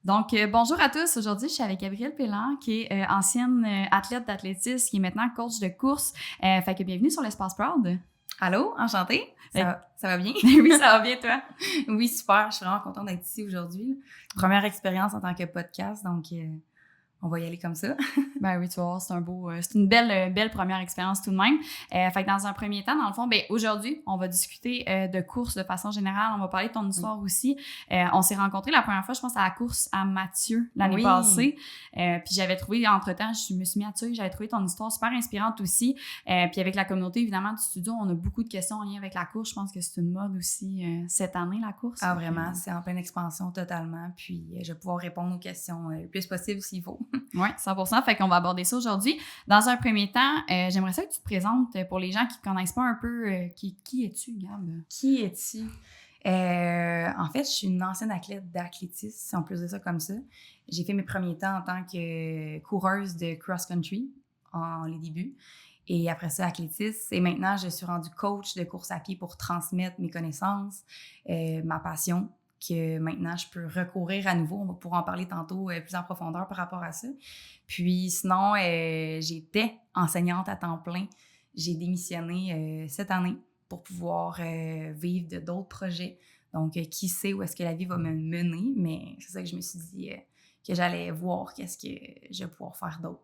Donc, bonjour à tous. Aujourd'hui, je suis avec Gabrielle Pélan, qui est ancienne athlète d'athlétisme, qui est maintenant coach de course. Fait que bienvenue sur l'Espace Proud. Allô, enchantée. Ça va bien? Oui, ça va bien, toi? Oui, super. Je suis vraiment contente d'être ici aujourd'hui. Première expérience en tant que podcast, donc on va y aller comme ça. Ben oui, tu vas voir, c'est une belle première expérience tout de même. Fait que dans un premier temps, dans le fond, aujourd'hui, on va discuter de course de façon générale. On va parler de ton histoire aussi. On s'est rencontrés la première fois, je pense, à la course à Mathieu l'année passée. Puis j'avais trouvé, entre-temps, je me suis mis à tuer, j'avais trouvé ton histoire super inspirante aussi. Puis avec la communauté, évidemment, du studio, on a beaucoup de questions en lien avec la course. Je pense que c'est une mode aussi cette année, la course. Ah, vraiment, c'est en pleine expansion totalement. Puis je vais pouvoir répondre aux questions le plus possible s'il faut. Oui, 100%. Fait qu'on va aborder ça aujourd'hui. Dans un premier temps, j'aimerais ça que tu te présentes pour les gens qui ne connaissent pas un peu. Qui es-tu, Gab? Qui es-tu? En fait, je suis une ancienne athlète d'athlétisme, si on peut dire ça comme ça. J'ai fait mes premiers temps en tant que coureuse de cross-country en les débuts. Et après ça, athlétisme. Et maintenant, je suis rendue coach de course à pied pour transmettre mes connaissances, ma passion, que maintenant, je peux recourir à nouveau. On va pouvoir en parler tantôt plus en profondeur par rapport à ça. Puis sinon, j'étais enseignante à temps plein. J'ai démissionné cette année pour pouvoir vivre de d'autres projets. Donc, qui sait où est-ce que la vie va me mener, mais c'est ça que je me suis dit que j'allais voir qu'est-ce que je vais pouvoir faire d'autre.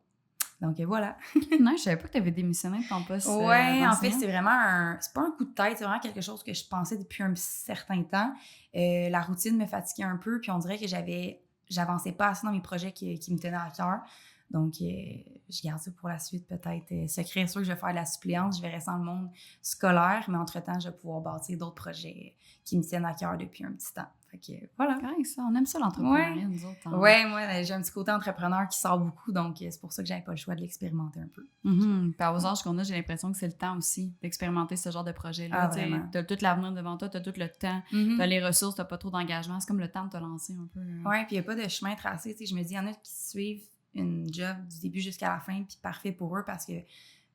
Donc, voilà. Non, je savais pas que tu avais démissionné de ton poste. Ouais, en fait, c'est vraiment c'est pas un coup de tête, c'est vraiment quelque chose que je pensais depuis un certain temps. La routine me fatiguait un peu, puis on dirait que j'avançais pas assez dans mes projets qui me tenaient à cœur. Donc, je garde ça pour la suite, peut-être. Secret, sûr que je vais faire de la suppléance, je vais rester dans le monde scolaire, mais entre-temps, je vais pouvoir bâtir d'autres projets qui me tiennent à cœur depuis un petit temps. Fait que, voilà. Correct, ça. On aime ça, l'entrepreneuriat, nous autres. Hein? Ouais, moi, j'ai un petit côté entrepreneur qui sort beaucoup, donc c'est pour ça que j'avais pas le choix de l'expérimenter un peu. Mm-hmm. Puis aux âges qu'on a, j'ai l'impression que c'est le temps aussi d'expérimenter ce genre de projet-là. Ah, vraiment. T'as tout l'avenir devant toi, t'as tout le temps, t'as les ressources, t'as pas trop d'engagement. C'est comme le temps de te lancer un peu. Ouais, puis il n'y a pas de chemin tracé. Tu sais, je me dis, il y en a qui suivent une job du début jusqu'à la fin, puis parfait pour eux parce que.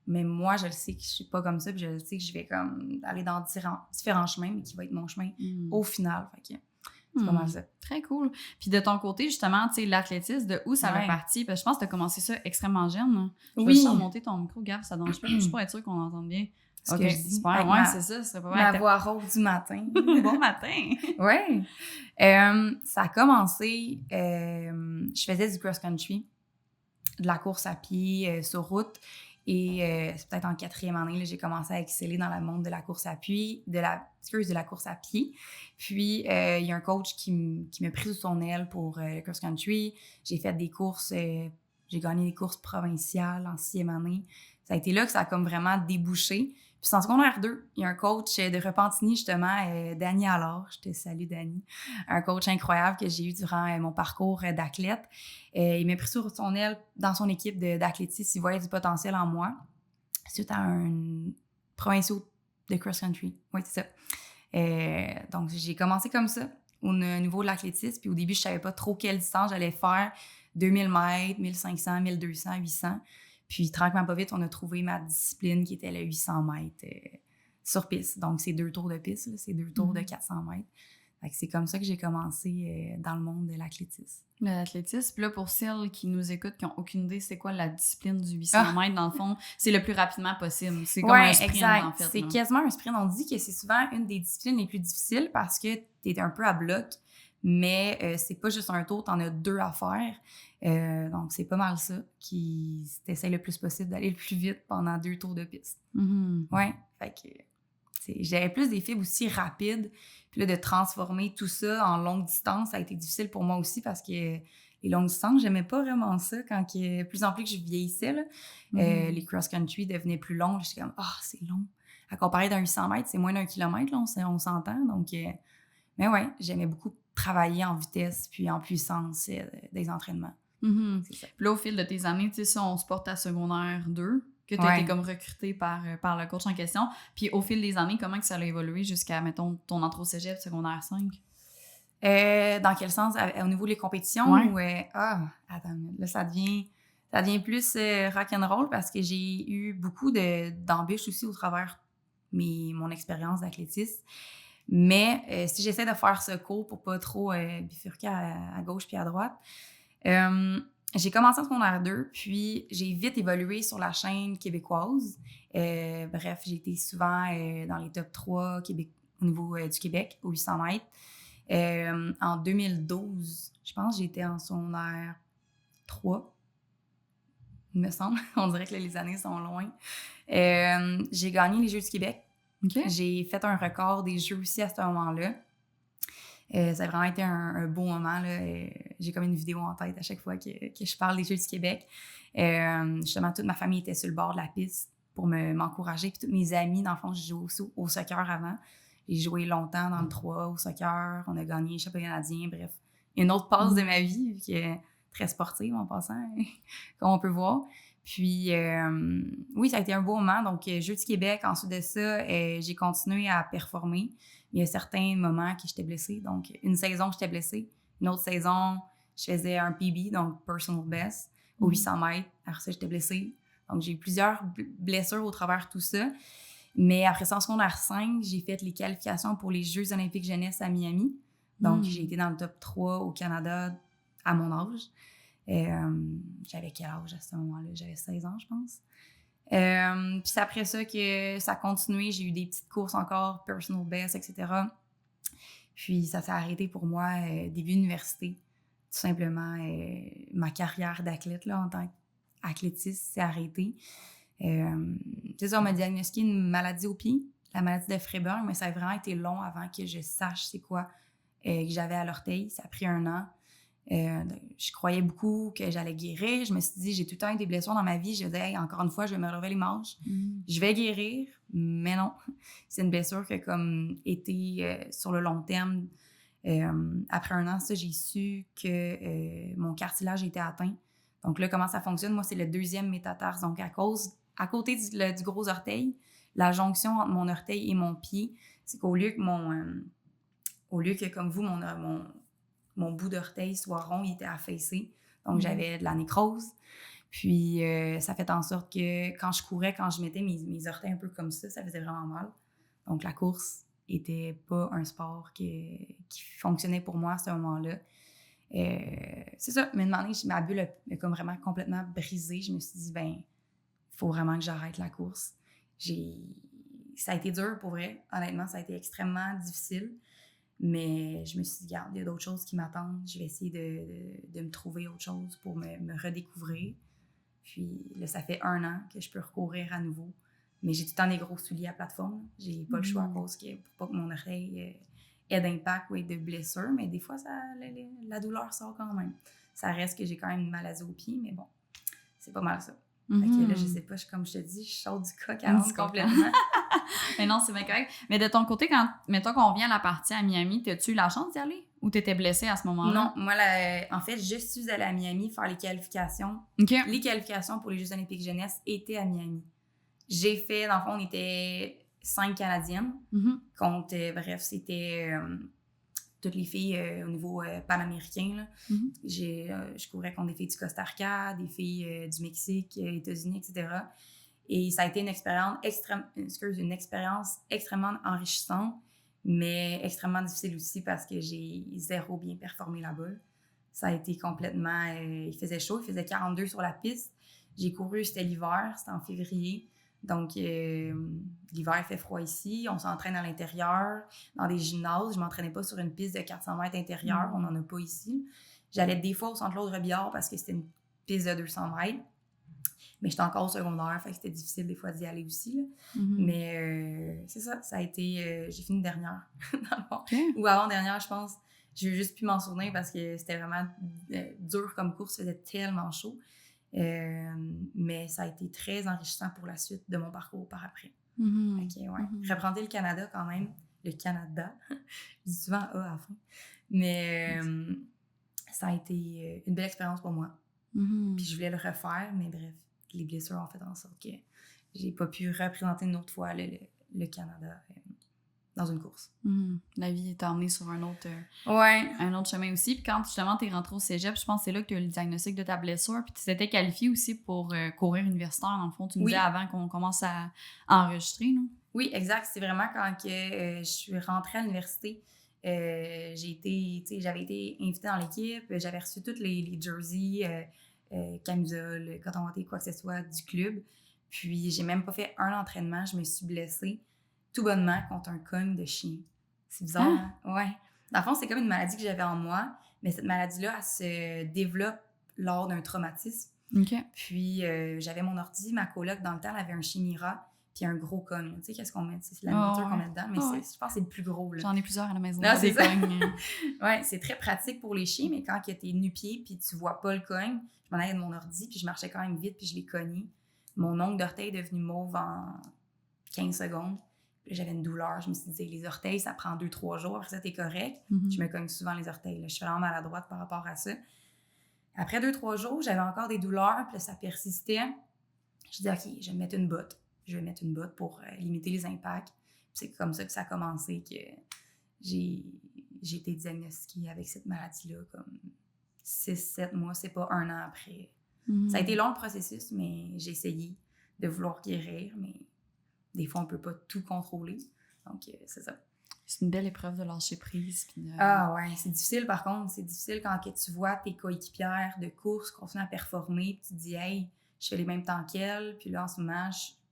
Mais moi, je le sais que je suis pas comme ça, puis je le sais que je vais comme aller dans différents chemins, mais qui va être mon chemin au final. Fait que c'est pas mal ça. Très cool. Puis de ton côté, justement, tu sais, l'athlétisme, de où ça avait parti? Parce que je pense que tu as commencé ça extrêmement jeune. Hein? Je vais juste remonter ton micro, Gab, ça dérange pas, juste pour être sûr qu'on entende bien. Ce que je dis. Super, ouais, c'est ça. C'est pas ma voix rose du matin. Bon matin! Ouais. Ça a commencé, je faisais du cross-country, de la course à pied sur route. Et c'est peut-être en 4e année, là, j'ai commencé à exceller dans le monde de la course à pied, de la course à pied. Puis, il y a un coach qui m'a pris sous son aile pour le cross-country. J'ai fait des courses, j'ai gagné des courses provinciales en 6e année. Ça a été là que ça a comme vraiment débouché. Puis, en secondaire 2, il y a un coach de Repentigny, justement, Dany Allard. Je te salue, Dany. Un coach incroyable que j'ai eu durant mon parcours d'athlète. Il m'a pris sur son aile dans son équipe d'athlétisme. Il voyait du potentiel en moi. Suite à un provincial de cross-country. Oui, c'est ça. Donc, j'ai commencé comme ça, au niveau de l'athlétisme. Puis au début, je savais pas trop quelle distance j'allais faire. 2000 mètres, 1500, 1200, 800. Puis, tranquillement pas vite, on a trouvé ma discipline qui était le 800 mètres sur piste. Donc, c'est 2 tours de piste, là, c'est 2 tours de 400 mètres. Fait que c'est comme ça que j'ai commencé dans le monde de l'athlétisme. L'athlétisme, puis là, pour celles qui nous écoutent, qui n'ont aucune idée, c'est quoi la discipline du 800 mètres, dans le fond? C'est le plus rapidement possible. C'est comme un sprint, exact. En fait. C'est quasiment un sprint. On dit que c'est souvent une des disciplines les plus difficiles parce que tu es un peu à bloc, mais c'est pas juste un tour, tu en as 2 à faire. Donc, c'est pas mal ça qui t'essaie le plus possible d'aller le plus vite pendant 2 tours de piste. Ouais, fait que j'avais plus des fibres aussi rapides. Puis là, de transformer tout ça en longue distance, ça a été difficile pour moi aussi parce que les longues distances, j'aimais pas vraiment ça quand plus en plus que je vieillissais. Là, les cross-country devenaient plus longs. J'étais comme, c'est long. À comparer d'un 800 mètres, c'est moins d'un kilomètre, là, on s'entend. Donc, mais ouais, j'aimais beaucoup travailler en vitesse puis en puissance des entraînements. C'est ça. Puis là, au fil de tes années, tu sais, ça, on se porte à secondaire 2, que tu as été comme recruté par le coach en question. Puis au fil des années, comment que ça a évolué jusqu'à, mettons, ton entrée au cégep secondaire 5? Dans quel sens? Au niveau des compétitions? Attends, là, ça devient plus rock'n'roll parce que j'ai eu beaucoup d'embûches aussi au travers mon expérience d'athlétisme. Mais si j'essaie de faire ce cours pour pas trop bifurquer à gauche puis à droite, j'ai commencé en secondaire 2, puis j'ai vite évolué sur la chaîne québécoise. Bref, j'ai été souvent dans les top 3 au niveau du Québec, aux 800 mètres. En 2012, je pense que j'étais en secondaire 3, il me semble. On dirait que les années sont loin. J'ai gagné les Jeux du Québec. Okay. J'ai fait un record des Jeux aussi à ce moment-là. Ça a vraiment été un beau moment. Là. J'ai comme une vidéo en tête à chaque fois que je parle des Jeux du Québec. Justement, toute ma famille était sur le bord de la piste pour m'encourager. Puis toutes mes amies, dans le fond, j'ai joué aussi au soccer avant. J'ai joué longtemps dans le 3 au soccer. On a gagné le championnat canadien. Bref, une autre passe de ma vie, qui est très sportive en passant, comme on peut voir. Puis, oui, ça a été un beau moment. Donc, Jeux du Québec, ensuite de ça, j'ai continué à performer. Il y a certains moments que j'étais blessée. Donc, une saison, j'étais blessée. Une autre saison, je faisais un PB, donc Personal Best, aux 800 mètres. Après ça, j'étais blessée. Donc, j'ai eu plusieurs blessures au travers de tout ça. Mais après ça, en secondaire 5, j'ai fait les qualifications pour les Jeux olympiques jeunesse à Miami. Donc, j'ai été dans le top 3 au Canada à mon âge. J'avais quel âge à ce moment-là? J'avais 16 ans, je pense. Puis c'est après ça que ça a continué. J'ai eu des petites courses encore, personal best, etc. Puis ça s'est arrêté pour moi début université. Tout simplement, ma carrière d'athlète là, en tant qu'athlétiste s'est arrêtée. C'est ça, on m'a diagnostiqué une maladie au pied, la maladie de Freiberg, mais ça a vraiment été long avant que je sache c'est quoi que j'avais à l'orteil. Ça a pris 1 an. Je croyais beaucoup que j'allais guérir. Je me suis dit, j'ai tout le temps eu des blessures dans ma vie. Je me disais, hey, encore une fois, je vais me relever les manches. Je vais guérir, mais non. C'est une blessure qui a comme été sur le long terme. Après 1 an, ça, j'ai su que mon cartilage était atteint. Donc là, comment ça fonctionne? Moi, c'est le 2e métatarse. Donc, à côté du gros orteil, la jonction entre mon orteil et mon pied, c'est qu'au lieu que comme vous, mon bout d'orteil soit rond, il était affaissé. Donc, j'avais de la nécrose. Puis, ça fait en sorte que quand je courais, quand je mettais mes orteils un peu comme ça faisait vraiment mal. Donc, la course était pas un sport qui fonctionnait pour moi à ce moment-là. C'est ça. Mais une année, ma bulle a comme vraiment complètement brisé. Je me suis dit, il faut vraiment que j'arrête la course. Ça a été dur pour vrai. Honnêtement, ça a été extrêmement difficile. Mais je me suis dit, regarde, il y a d'autres choses qui m'attendent. Je vais essayer de me trouver autre chose pour me redécouvrir. Puis là, ça fait 1 an que je peux recourir à nouveau. Mais j'ai tout le temps des gros souliers à plateforme. J'ai pas le choix à cause pour pas que mon oreille ait d'impact ou ait de blessure. Mais des fois, la douleur sort quand même. Ça reste que j'ai quand même une maladie au pied, mais bon, c'est pas mal ça. Fait que là, je sais pas, comme je te dis, je saute du coq à l'âne complètement. Mais non, c'est bien correct. Mais de ton côté, quand, mettons qu'on vient à la partie à Miami, t'as-tu eu la chance d'y aller? Ou t'étais blessée à ce moment-là? Non, moi, en fait, je suis allée à Miami faire les qualifications. Okay. Les qualifications pour les Jeux olympiques jeunesse étaient à Miami. J'ai fait, dans le fond, on était 5 Canadiennes. Contre, bref, c'était toutes les filles au niveau panaméricain. Là. Je courais contre des filles du Costa Rica, des filles du Mexique, États-Unis, etc. Et ça a été une expérience extrêmement enrichissante, mais extrêmement difficile aussi parce que j'ai zéro bien performé là-bas. Ça a été complètement... il faisait chaud, il faisait 42 sur la piste. J'ai couru, c'était l'hiver, c'était en février. Donc, l'hiver, il fait froid ici. On s'entraîne à l'intérieur, dans des gymnases. Je ne m'entraînais pas sur une piste de 400 mètres intérieure. On n'en a pas ici. J'allais des fois au Centre Claude Robillard parce que c'était une piste de 200 mètres. Mais j'étais encore au secondaire, fait que c'était difficile des fois d'y aller aussi. Là. Mais c'est ça, ça a été... j'ai fini dernière, dans le fond. Okay. Ou avant-dernière, je pense. Je veux juste plus m'en souvenir parce que c'était vraiment dur comme course. Ça faisait tellement chaud. Mais ça a été très enrichissant pour la suite de mon parcours par après. Okay, ouais. Représenter le Canada quand même. Le Canada. Je dis souvent A à la fin. Mais ça a été une belle expérience pour moi. Puis je voulais le refaire, mais bref, les blessures ont fait en sorte que j'ai pas pu représenter une autre fois le Canada dans une course. La vie t'a emmené sur un autre chemin aussi. Puis quand justement t'es rentrée au cégep, je pense que c'est là que tu as eu le diagnostic de ta blessure. Puis tu t'étais qualifiée aussi pour courir universitaire, dans le fond. Tu me disais avant qu'on commence à enregistrer, non? Oui, exact. C'est vraiment quand que, je suis rentrée à l'université. J'avais été invitée dans l'équipe. J'avais reçu toutes les jerseys, camisoles, coton watté, quoi que ce soit du club. Puis j'ai même pas fait un entraînement. Je me suis blessée tout bonnement contre un cogne de chien. C'est bizarre, hein? Ouais. Dans le fond, c'est comme une maladie que j'avais en moi, mais cette maladie-là, elle se développe lors d'un traumatisme. OK. Puis j'avais mon ordi, ma coloc, dans le temps, elle avait un Chimera, puis un gros cogne. Tu sais, qu'est-ce qu'on met? C'est la nourriture qu'on met dedans, mais je pense que c'est le plus gros. Là. J'en ai plusieurs à la maison. Non, c'est des ça. cognes. Ouais, c'est très pratique pour les chiens, mais quand tu es nu-pied puis tu vois pas le cogne, je m'en allais de mon ordi, puis je marchais quand même vite, puis je l'ai cogné. Mon ongle d'orteil est devenu mauve en 15 secondes. Puis j'avais une douleur. Je me suis dit, les orteils, ça prend 2-3 jours. Après ça, t'es correct. Je me cogne souvent les orteils. Là. Je suis vraiment maladroite par rapport à ça. Après 2-3 jours, j'avais encore des douleurs. Puis là, ça persistait. Je dis, OK, je vais me mettre une botte. Je vais mettre une botte pour limiter les impacts. Puis c'est comme ça que ça a commencé, que j'ai été diagnostiquée avec cette maladie-là, comme 6-7 mois. C'est pas un an après. Ça a été long le processus, mais j'ai essayé de vouloir guérir, mais des fois, on peut pas tout contrôler. Donc, c'est ça. C'est une belle épreuve de lâcher prise. Puis de... Ah ouais, c'est difficile par contre. C'est difficile quand que tu vois tes coéquipières de course continuer à performer, puis tu te dis, hey, je fais les mêmes temps qu'elles, puis là, en ce moment,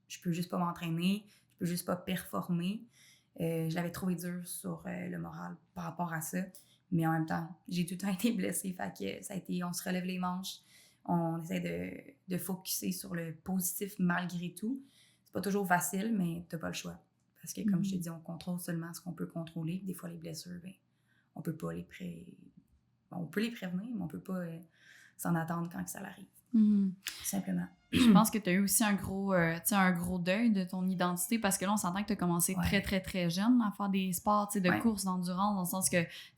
je peux juste pas m'entraîner, je peux juste pas performer. Je l'avais trouvé dur sur le moral par rapport à ça. Mais en même temps, j'ai tout le temps été blessée. Fait que ça a été, on se relève les manches, on essaie de focusser sur le positif malgré tout. C'est pas toujours facile, mais t'as pas le choix. Parce que, comme je te dis, on contrôle seulement ce qu'on peut contrôler. Des fois, les blessures, ben, on peut pas on peut les prévenir, mais on peut pas s'en attendre quand que ça arrive. Simplement. Je pense que tu as eu aussi un gros deuil de ton identité parce que là, on s'entend que tu as commencé très, très, très jeune à faire des sports de course, d'endurance, dans le sens que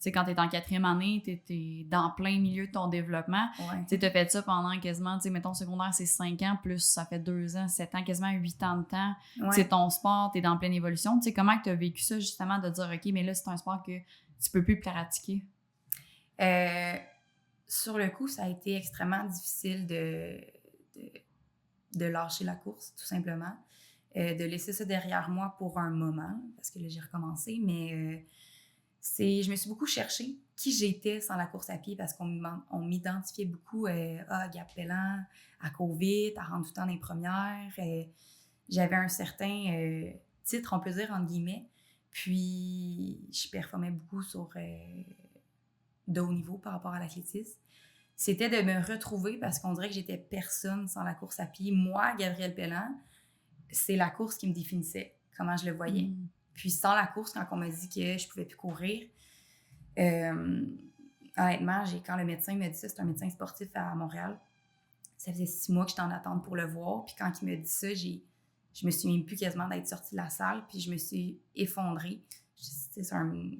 quand tu es en 4e année, tu es dans plein milieu de ton développement. Tu as fait ça pendant quasiment, mettons, secondaire, c'est 5 ans, plus ça fait 2 ans, 7 ans, quasiment 8 ans de temps. C'est ton sport, tu es dans pleine évolution. Tu sais, comment tu as vécu ça, justement, de dire, OK, mais là, c'est un sport que tu peux plus pratiquer? Sur le coup, ça a été extrêmement difficile de lâcher la course, tout simplement. De laisser ça derrière moi pour un moment, parce que là, j'ai recommencé, mais je me suis beaucoup cherchée qui j'étais sans la course à pied, parce qu'on m'identifiait beaucoup à Gap Pellant, à court vite, à rendre tout le temps dans les premières. J'avais un certain titre, on peut dire, entre guillemets, puis je performais beaucoup sur de haut niveau par rapport à l'athlétisme. C'était de me retrouver parce qu'on dirait que j'étais personne sans la course à pied. Moi, Gabrielle Pellant, c'est la course qui me définissait, comment je le voyais. Puis sans la course, quand on m'a dit que je pouvais plus courir, honnêtement, quand le médecin m'a dit ça, c'est un médecin sportif à Montréal, ça faisait 6 mois que j'étais en attente pour le voir. Puis quand il m'a dit ça, je me suis même plus quasiment d'être sortie de la salle, puis je me suis effondrée.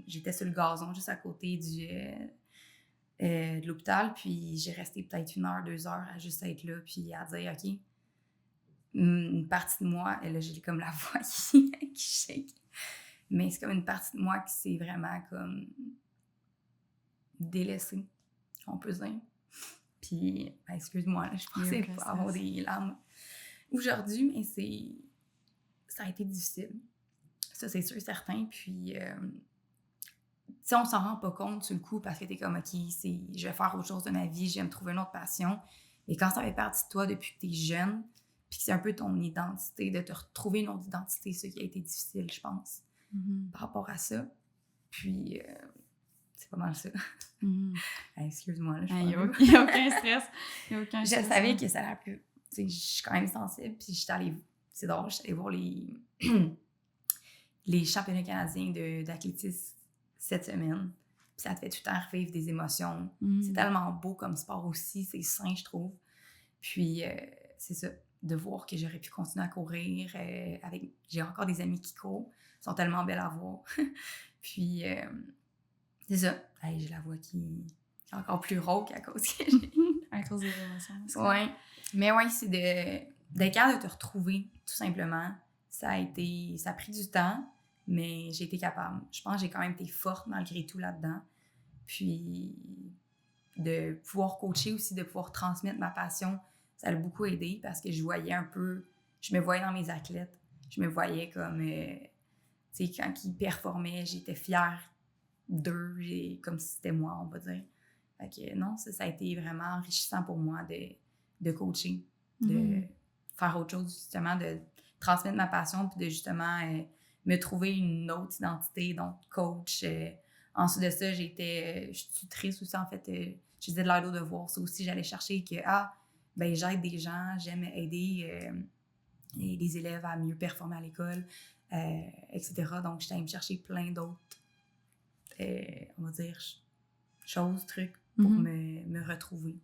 J'étais sur le gazon, juste à côté de l'hôpital, puis j'ai resté peut-être 1 heure, 2 heures à juste être là, puis à dire, OK, une partie de moi, et là, j'ai comme la voix qui shake, mais c'est comme une partie de moi qui s'est vraiment comme délaissée, on peut dire. Puis, excuse-moi, là, je pensais pas avoir des larmes aujourd'hui, mais ça a été difficile. Ça, c'est sûr et certain. Puis, tu sais, on s'en rend pas compte sur le coup parce que t'es comme, OK, je vais faire autre chose de ma vie, je vais me trouver une autre passion. Mais quand ça fait partie de toi depuis que t'es jeune, puis que c'est un peu ton identité, de te retrouver une autre identité, c'est ça qui a été difficile, je pense, par rapport à ça. Puis, c'est pas mal ça. Excuse-moi, là, il n'y a aucun stress. Je savais que ça allait plus. Tu sais, je suis quand même sensible, puis j'étais allée, c'est drôle, j'étais allée voir les championnats canadiens d'athlétisme cette semaine. Puis ça te fait tout le temps revivre des émotions. C'est tellement beau comme sport aussi, c'est sain, je trouve. Puis, c'est ça, de voir que j'aurais pu continuer à courir. J'ai encore des amis qui courent, ils sont tellement belles à voir. Puis, c'est ça. Hey, j'ai la voix qui est encore plus rauque à cause que j'ai... À cause des émotions. Oui. Mais oui, c'est d'être capable de te retrouver, tout simplement. Ça a pris du temps, mais j'ai été capable. Je pense que j'ai quand même été forte malgré tout là-dedans. Puis de pouvoir coacher aussi, de pouvoir transmettre ma passion, ça a beaucoup aidé parce que je voyais un peu, je me voyais dans mes athlètes, je me voyais comme, tu sais, quand ils performaient, j'étais fière d'eux, comme si c'était moi, on va dire. Fait que non, ça a été vraiment enrichissant pour moi de coacher, de faire autre chose, justement, de transmettre ma passion, puis de justement me trouver une autre identité, donc coach. Ensuite de ça, je suis tutrice aussi, en fait. Je faisais de l'aide aux devoirs. Ça aussi, j'allais chercher que, j'aide des gens, j'aime aider les élèves à mieux performer à l'école, etc. Donc, j'étais allée me chercher plein d'autres, on va dire, choses, trucs pour me retrouver.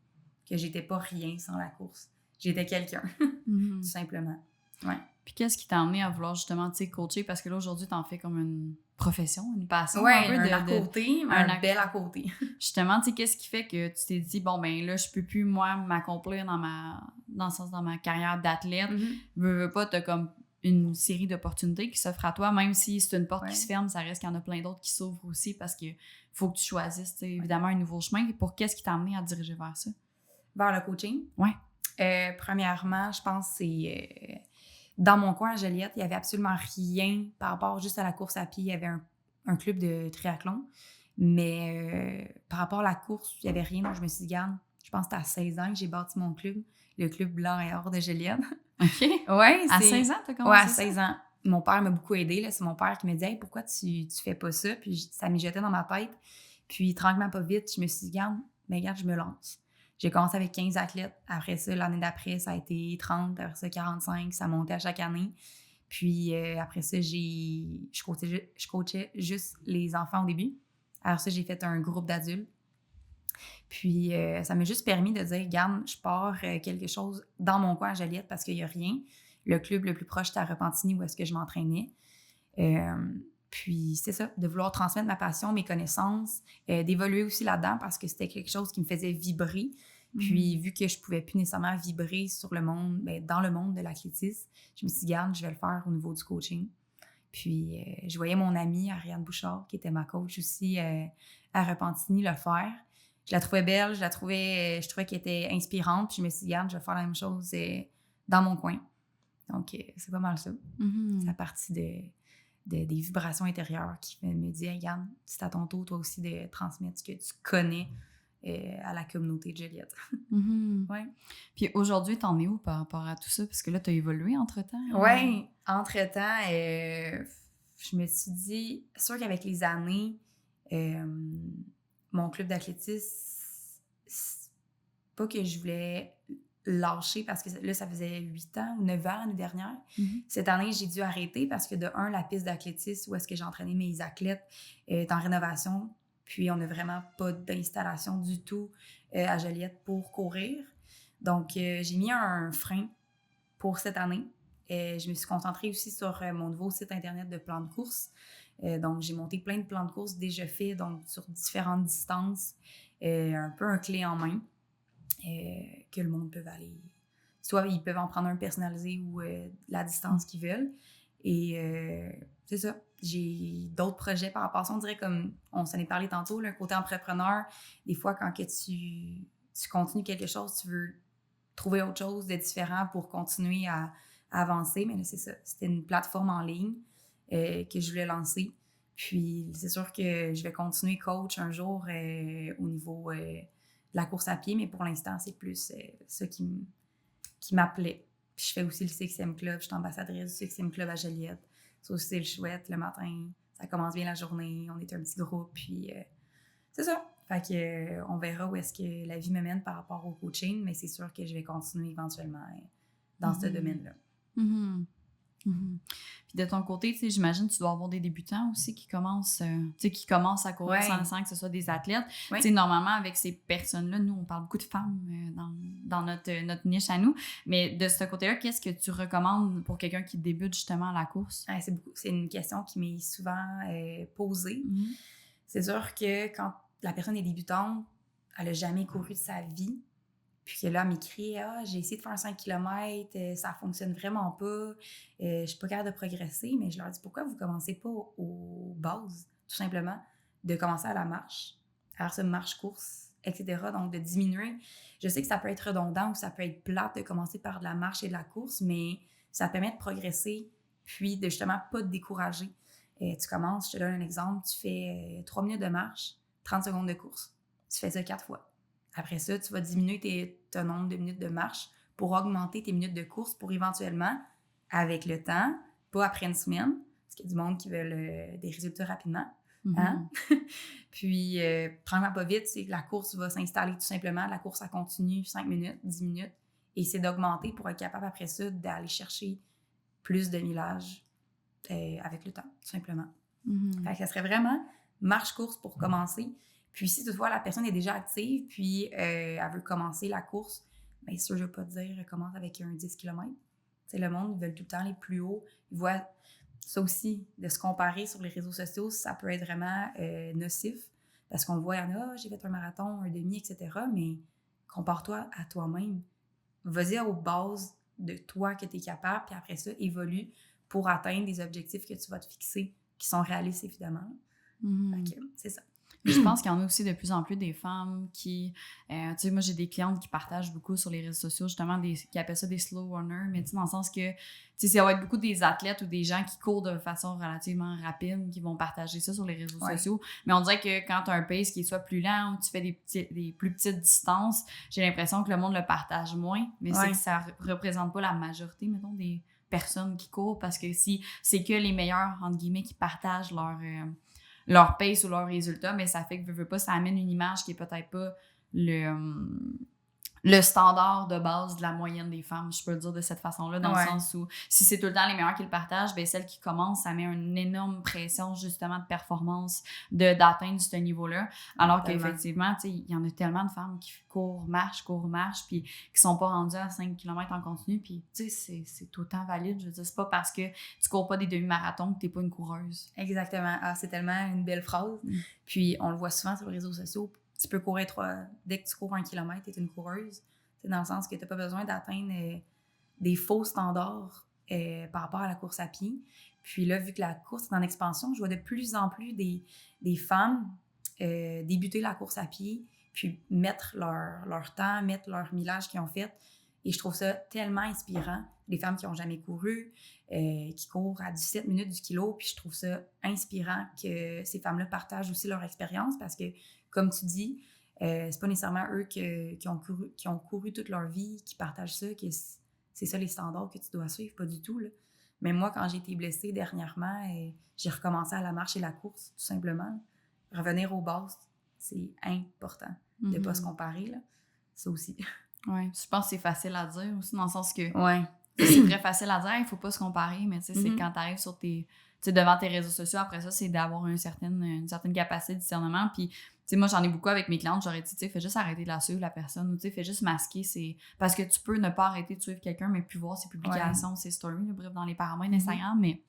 Que j'étais pas rien sans la course. J'étais quelqu'un, tout simplement. Ouais. Puis qu'est-ce qui t'a amené à vouloir justement, tu sais, coacher? Parce que là, aujourd'hui, t'en fais comme une profession, une passion. Oui, un peu à côté, mais un bel à côté. Justement, tu sais, qu'est-ce qui fait que tu t'es dit, bon, ben là, je peux plus, moi, m'accomplir dans ma carrière d'athlète. Veux pas, t'as comme une série d'opportunités qui s'offrent à toi, même si c'est une porte qui se ferme, ça reste qu'il y en a plein d'autres qui s'ouvrent aussi parce que faut que tu choisisses, tu sais, évidemment, un nouveau chemin. Et pour qu'est-ce qui t'a amené à te diriger vers ça? Vers le coaching? Oui. Premièrement, je pense que c'est... dans mon coin à Joliette, il n'y avait absolument rien par rapport juste à la course à pied. Il y avait un club de triathlon, mais par rapport à la course, il n'y avait rien. Donc, je me suis dit, regarde, je pense que c'était à 16 ans que j'ai bâti mon club, le club Blanc et Or de Joliette. OK. Ouais, à 16 ans, t'as commencé à 16 ans. Mon père m'a beaucoup aidée. Là. C'est mon père qui me dit, hey, pourquoi tu fais pas ça? Puis ça mijotait dans ma tête. Puis tranquillement, pas vite, je me suis dit, regarde, je me lance. J'ai commencé avec 15 athlètes. Après ça, l'année d'après, ça a été 30. Après ça, 45. Ça montait à chaque année. Puis après ça, je coachais juste les enfants au début. Alors ça, j'ai fait un groupe d'adultes. Puis ça m'a juste permis de dire, regarde, je pars quelque chose dans mon coin à Joliette parce qu'il n'y a rien. Le club le plus proche, c'était à Repentigny où est-ce que je m'entraînais. Puis c'est ça, de vouloir transmettre ma passion, mes connaissances, d'évoluer aussi là-dedans parce que c'était quelque chose qui me faisait vibrer. Puis vu que je pouvais plus nécessairement vibrer sur le monde, dans le monde de l'athlétisme, je me suis dit, garde, je vais le faire au niveau du coaching. Puis je voyais mon amie Ariane Bouchard, qui était ma coach aussi à Repentigny, le faire. Je la trouvais belle, je trouvais qu'elle était inspirante. Puis je me suis dit, garde, je vais faire la même chose dans mon coin. Donc c'est pas mal ça. C'est à partir des vibrations intérieures qui me dit, hey, regarde, c'est à ton tour, toi aussi, de transmettre ce que tu connais à la communauté de Joliette. Ouais. Puis aujourd'hui, t'en es où par rapport à tout ça? Parce que là, t'as évolué entre-temps. Oui, entre-temps, je me suis dit, c'est sûr qu'avec les années, mon club d'athlétisme, c'est pas que je voulais lâcher parce que là, ça faisait 8 ans ou 9 ans l'année dernière. Cette année, j'ai dû arrêter parce que de un, la piste d'athlétisme où est-ce que j'entraînais mes athlètes est en rénovation. Puis, on n'a vraiment pas d'installation du tout à Joliette pour courir. Donc, j'ai mis un frein pour cette année. Je me suis concentrée aussi sur mon nouveau site Internet de plans de course. Donc, j'ai monté plein de plans de course déjà faits, donc sur différentes distances, un peu un clé en main. Que le monde peut aller. Soit ils peuvent en prendre un personnalisé ou la distance qu'ils veulent. Et c'est ça. J'ai d'autres projets par rapport à ça. On dirait comme on s'en est parlé tantôt, le côté entrepreneur. Des fois, quand que tu continues quelque chose, tu veux trouver autre chose de différent pour continuer à avancer. Mais là, c'est ça. C'était une plateforme en ligne que je voulais lancer. Puis, c'est sûr que je vais continuer coach un jour au niveau la course à pied, mais pour l'instant, c'est plus ça qui m'appelait. Puis je fais aussi le 6e Club, je suis ambassadrice du 6e Club à Joliette. Ça aussi, c'est le chouette, le matin, ça commence bien la journée, on est un petit groupe, puis c'est ça. Fait que on verra où est-ce que la vie me mène par rapport au coaching, mais c'est sûr que je vais continuer éventuellement dans ce domaine-là. Puis de ton côté, tu sais, j'imagine que tu dois avoir des débutants aussi qui commencent, à courir sans que ce soit des athlètes. Tu sais, normalement, avec ces personnes-là, nous, on parle beaucoup de femmes dans notre niche à nous. Mais de ce côté-là, qu'est-ce que tu recommandes pour quelqu'un qui débute justement à la course? C'est une question qui m'est souvent posée. C'est sûr que quand la personne est débutante, elle n'a jamais couru de sa vie. Puis que là, elle m'écrit « Ah, j'ai essayé de faire un 5 km, ça fonctionne vraiment pas, je suis pas capable de progresser. » Mais je leur dis « Pourquoi vous commencez pas aux bases, tout simplement, de commencer à la marche, à faire ça marche-course, etc. » Donc, de diminuer. Je sais que ça peut être redondant ou ça peut être plate de commencer par de la marche et de la course, mais ça permet de progresser, puis de justement pas te décourager. Tu commences, je te donne un exemple, tu fais 3 minutes de marche, 30 secondes de course. Tu fais ça 4 fois. Après ça, tu vas diminuer ton nombre de minutes de marche pour augmenter tes minutes de course pour éventuellement, avec le temps, pas après une semaine, parce qu'il y a du monde qui veut des résultats rapidement. Hein? Puis, tranquillement pas vite, c'est que la course va s'installer tout simplement. La course, ça continue 5 minutes, 10 minutes. Et c'est d'augmenter pour être capable après ça d'aller chercher plus de millage avec le temps, tout simplement. Fait que ça serait vraiment marche-course pour commencer. Puis si toutefois la personne est déjà active, puis elle veut commencer la course, bien sûr, je ne vais pas te dire commence avec un 10 km. T'sais, le monde, ils veulent tout le temps aller plus haut. Ils voient ça aussi, de se comparer sur les réseaux sociaux, ça peut être vraiment nocif. Parce qu'on voit, il y en a, j'ai fait un marathon, un demi, etc. Mais compare-toi à toi-même. Vas-y aux bases de toi que tu es capable, puis après ça, évolue pour atteindre des objectifs que tu vas te fixer, qui sont réalistes, évidemment. Okay, c'est ça. Je pense qu'il y en a aussi de plus en plus des femmes qui... tu sais, moi, j'ai des clientes qui partagent beaucoup sur les réseaux sociaux, justement, qui appellent ça des slow runners, mais tu sais, dans le sens que, tu sais, ça va être beaucoup des athlètes ou des gens qui courent de façon relativement rapide qui vont partager ça sur les réseaux sociaux. Mais on dirait que quand tu as un pace qui est soit plus lent ou tu fais des plus petites distances, j'ai l'impression que le monde le partage moins, mais c'est que ça représente pas la majorité, mettons, des personnes qui courent, parce que si c'est que les meilleurs, entre guillemets, qui partagent leur pace ou leurs résultats, mais ça fait que, veux pas, ça amène une image qui est peut-être pas le standard de base de la moyenne des femmes, je peux le dire de cette façon-là, dans le sens où si c'est tout le temps les meilleurs qui le partagent, bien, celles qui commencent, ça met une énorme pression, justement, de performance, d'atteindre ce niveau-là. Alors qu'effectivement, tu sais, il y en a tellement de femmes qui courent, marchent, puis qui sont pas rendues à 5 km en continu, puis tu sais, c'est tout le temps valide. Je veux dire, c'est pas parce que tu cours pas des demi-marathons que t'es pas une coureuse. Exactement. Ah, c'est tellement une belle phrase. Puis, on le voit souvent sur les réseaux sociaux. Tu peux courir dès que tu cours 1 kilomètre, tu es une coureuse. C'est dans le sens que tu n'as pas besoin d'atteindre des faux standards par rapport à la course à pied. Puis là, vu que la course est en expansion, je vois de plus en plus des femmes débuter la course à pied, puis mettre leur temps, mettre leur millage qu'ils ont fait. Et je trouve ça tellement inspirant. Les femmes qui n'ont jamais couru, qui courent à 17 minutes du kilo, puis je trouve ça inspirant que ces femmes-là partagent aussi leur expérience, parce que, comme tu dis, c'est pas nécessairement eux qui ont couru toute leur vie, qui partagent ça, que c'est ça les standards que tu dois suivre, pas du tout, là. Mais moi, quand j'ai été blessée dernièrement, j'ai recommencé à la marche et la course, tout simplement. Revenir aux bases, c'est important de ne pas se comparer, là. Ça aussi. Oui, je pense que c'est facile à dire aussi, dans le sens que c'est très facile à dire, il ne faut pas se comparer, mais tu sais, c'est quand tu arrives sur devant tes réseaux sociaux, après ça, c'est d'avoir une certaine capacité de discernement. Puis, tu sais, moi, j'en ai beaucoup avec mes clientes, j'aurais dit, tu sais, fais juste arrêter de la suivre, la personne, ou tu sais, fais juste masquer. Parce que tu peux ne pas arrêter de suivre quelqu'un, mais puis voir ses publications, ses stories, bref, dans les paramètres d'Instagram, mais